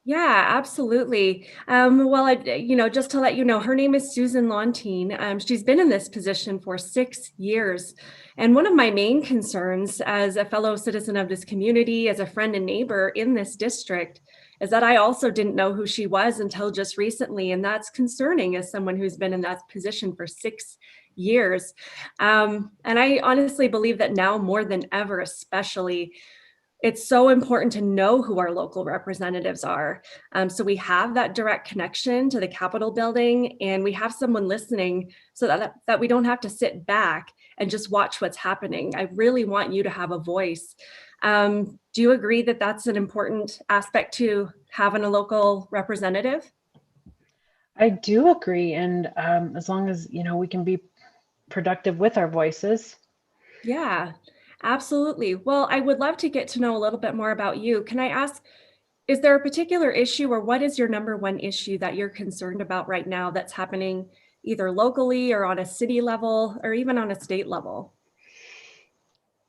Yeah, absolutely. Just to let you know, her name is Susan Lontine. She's been in this position for 6 years. And one of my main concerns as a fellow citizen of this community, as a friend and neighbor in this district, is that I also didn't know who she was until just recently. And that's concerning as someone who's been in that position for 6 years. And I honestly believe that now more than ever, especially, it's so important to know who our local representatives are. So we have that direct connection to the Capitol building, and we have someone listening so that we don't have to sit back and just watch what's happening. I really want you to have a voice. Do you agree that that's an important aspect to having a local representative? I do agree. And as long as, we can be productive with our voices. Yeah, absolutely. Well, I would love to get to know a little bit more about you. Can I ask, is there a particular issue, or what is your number one issue that you're concerned about right now that's happening either locally or on a city level or even on a state level?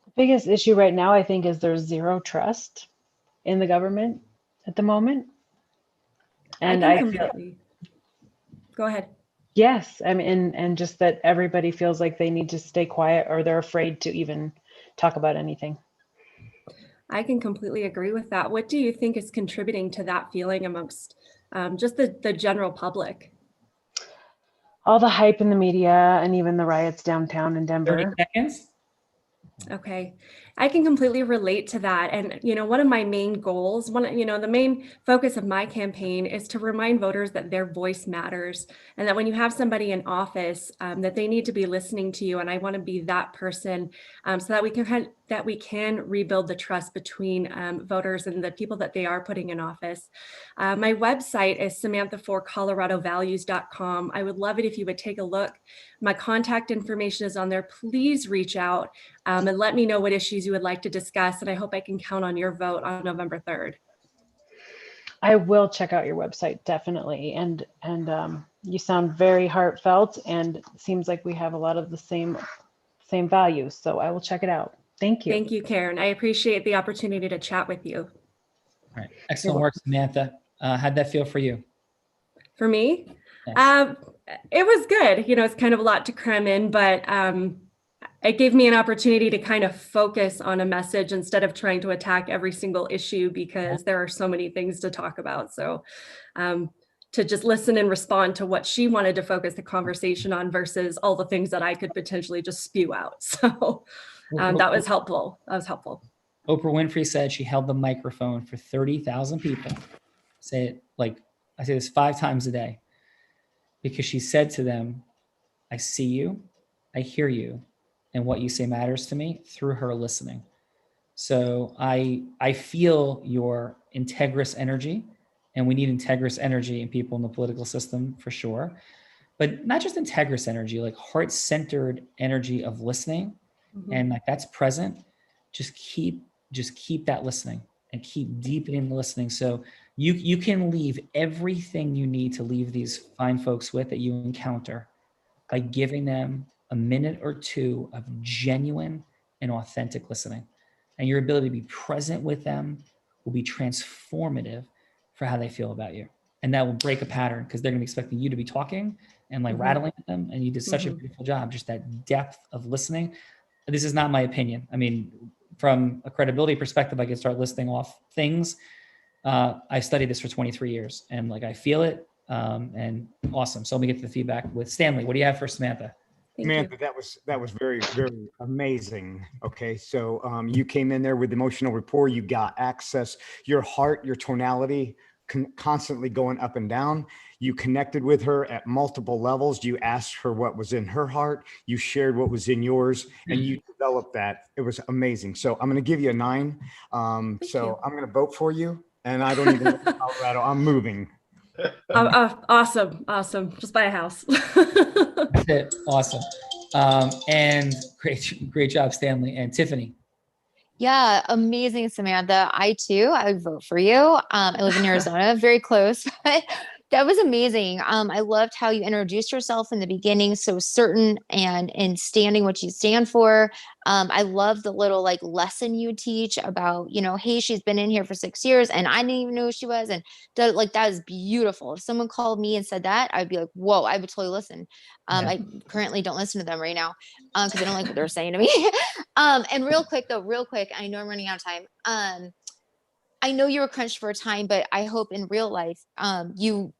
The biggest issue right now, I think, is there's zero trust in the government at the moment. And I I can feel, completely go ahead. yes, I mean, and just that everybody feels like they need to stay quiet, or they're afraid to even talk about anything. I can completely agree with that. What do you think is contributing to that feeling amongst just the general public? All the hype in the media and even the riots downtown in 30 Denver. seconds. Okay, I can completely relate to that. And, one of my main goals, the main focus of my campaign is to remind voters that their voice matters, and that when you have somebody in office, that they need to be listening to you. And I want to be that person, so that we can rebuild the trust between voters and the people that they are putting in office. My website is samantha4coloradovalues.com. I would love it if you would take a look. My contact information is on there. Please reach out and let me know what issues you would like to discuss. And I hope I can count on your vote on November 3rd. I will check out your website, definitely. And you sound very heartfelt, and it seems like we have a lot of the same values. So I will check it out. Thank you. Thank you, Karen. I appreciate the opportunity to chat with you. All right. Excellent work, Samantha. How'd that feel for you? For me, Yes. it was good. It's kind of a lot to cram in, but it gave me an opportunity to kind of focus on a message instead of trying to attack every single issue, because there are so many things to talk about. So to just listen and respond to what she wanted to focus the conversation on versus all the things that I could potentially just spew out. So that was helpful. Oprah Winfrey said she held the microphone for 30,000 people. Say it I say this 5 times a day, because she said to them, I see you, I hear you, and what you say matters to me, through her listening. So I feel your integrous energy, and we need integrous energy in people in the political system for sure. But not just integrous energy, like heart-centered energy of listening, and that's present. Just keep that listening and keep deepening the listening. So you can leave everything you need to leave these fine folks with that you encounter by giving them a minute or two of genuine and authentic listening. And your ability to be present with them will be transformative for how they feel about you. and that will break a pattern because they're going to be expecting you to be talking and like rattling at them. And you did such a beautiful job, just that depth of listening. This is not my opinion. I mean, from a credibility perspective, I can start listing off things. I studied this for 23 years and like, I feel it. And awesome. So let me get to the feedback with Stanley. What do you have for Samantha? Samantha, that was very, very amazing. Okay. So you came in there with emotional rapport, you got access, your heart, your tonality constantly going up and down. You connected with her at multiple levels. You asked her what was in her heart. You shared what was in yours, and you developed that. It was amazing. So I'm going to give you a 9. So I'm going to vote for you, and I don't even live in Colorado. I'm moving. Awesome. Just buy a house. That's it. Awesome. And great job, Stanley and Tiffany. Yeah, amazing, Samantha. I would vote for you. I live in Arizona, very close, but that was amazing. I loved how you introduced yourself in the beginning, so certain and standing what you stand for. I love the little like lesson you teach about, hey, she's been in here for 6 years and I didn't even know who she was. And that is beautiful. If someone called me and said that, I'd be like, whoa, I would totally listen. I currently don't listen to them right now because I don't like what they're saying to me. And real quick, I know I'm running out of time. I know you were crunched for time, but I hope in real life, you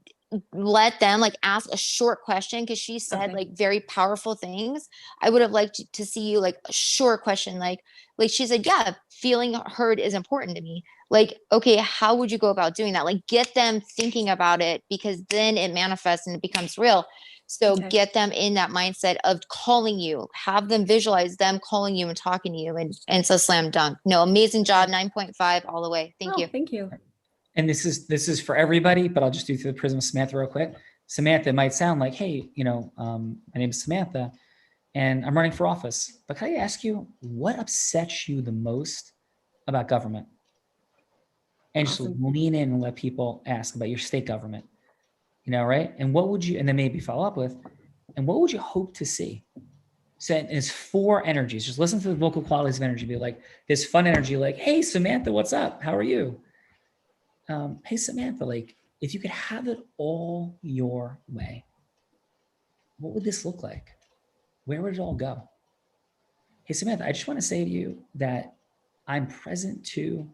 let them like ask a short question because she said like very powerful things. I would have liked to see you like a short question, like she said, yeah, feeling heard is important to me. Like, okay, how would you go about doing that? Like get them thinking about it because then it manifests and it becomes real. So get them in that mindset of calling you, have them visualize them calling you and talking to you, and it's a slam dunk. No, amazing job. 9.5 all the way. Thank you. Thank you. And this is for everybody, but I'll just do through the prism of Samantha real quick. Samantha, it might sound like, hey, my name is Samantha and I'm running for office, but can I ask you what upsets you the most about government? And just lean in and let people ask about your state government, right? And what would you, and then maybe follow up with, and what would you hope to see? So it's 4 energies. Just listen to the vocal qualities of energy. Be like this fun energy, like, hey, Samantha, what's up? How are you? Hey, Samantha, like, if you could have it all your way, what would this look like? Where would it all go? Hey, Samantha, I just want to say to you that I'm present to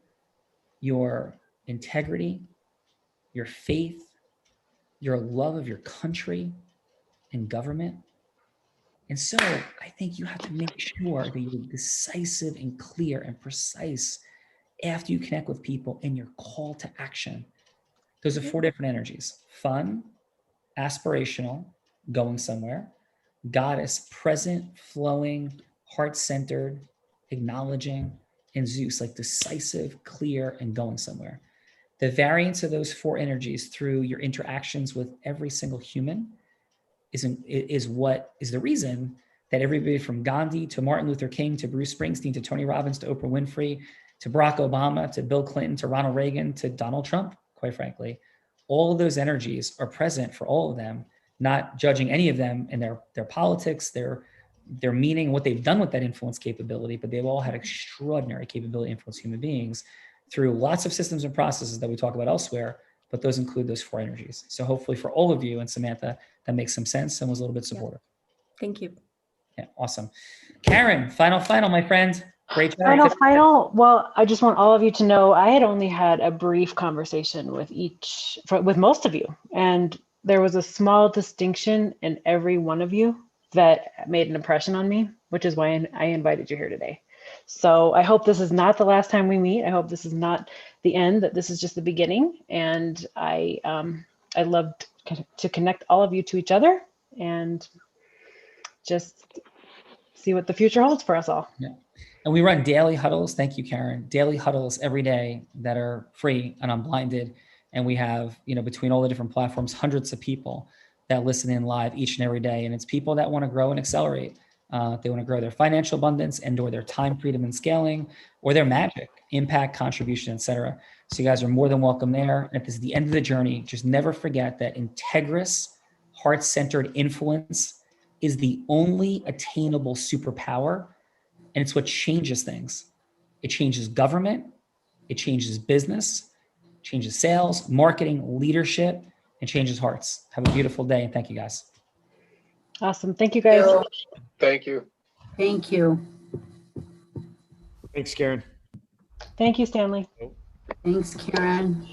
your integrity, your faith, your love of your country and government. And so I think you have to make sure that you're decisive and clear and precise after you connect with people in your call to action. Those are 4 different energies: fun, aspirational, going somewhere; goddess, present, flowing, heart-centered, acknowledging; and Zeus, like decisive, clear, and going somewhere. The variance of those 4 energies through your interactions with every single human is what is the reason that everybody from Gandhi to Martin Luther King to Bruce Springsteen to Tony Robbins to Oprah Winfrey to Barack Obama to Bill Clinton to Ronald Reagan to Donald Trump, quite frankly, all of those energies are present for all of them, not judging any of them and their politics, their meaning, what they've done with that influence capability, but they've all had extraordinary capability to influence human beings through lots of systems and processes that we talk about elsewhere, but those include those 4 energies. So hopefully for all of you and Samantha, that makes some sense and was a little bit supportive. Thank you. Yeah, awesome. Karen, final, my friend. Great job. Final. Well, I just want all of you to know I had only had a brief conversation with most of you. And there was a small distinction in every one of you that made an impression on me, which is why I invited you here today. So I hope this is not the last time we meet. I hope this is not the end, that this is just the beginning. And I loved to connect all of you to each other and just see what the future holds for us all. Yeah. And we run daily huddles. Thank you, Karen. Daily huddles every day that are free and unblinded. And we have, between all the different platforms, hundreds of people that listen in live each and every day. And it's people that want to grow and accelerate. They want to grow their financial abundance and or their time freedom and scaling, or their magic, impact, contribution, etc. So you guys are more than welcome there. And if this is the end of the journey, just never forget that integrous, heart-centered influence is the only attainable superpower. And it's what changes things. It changes government. It changes business, changes sales, marketing, leadership. and changes hearts. Have a beautiful day, and thank you guys. Awesome. Thank you guys. Thank you. Thank you. Thanks, Karen. Thank you, Stanley. Thanks, Karen.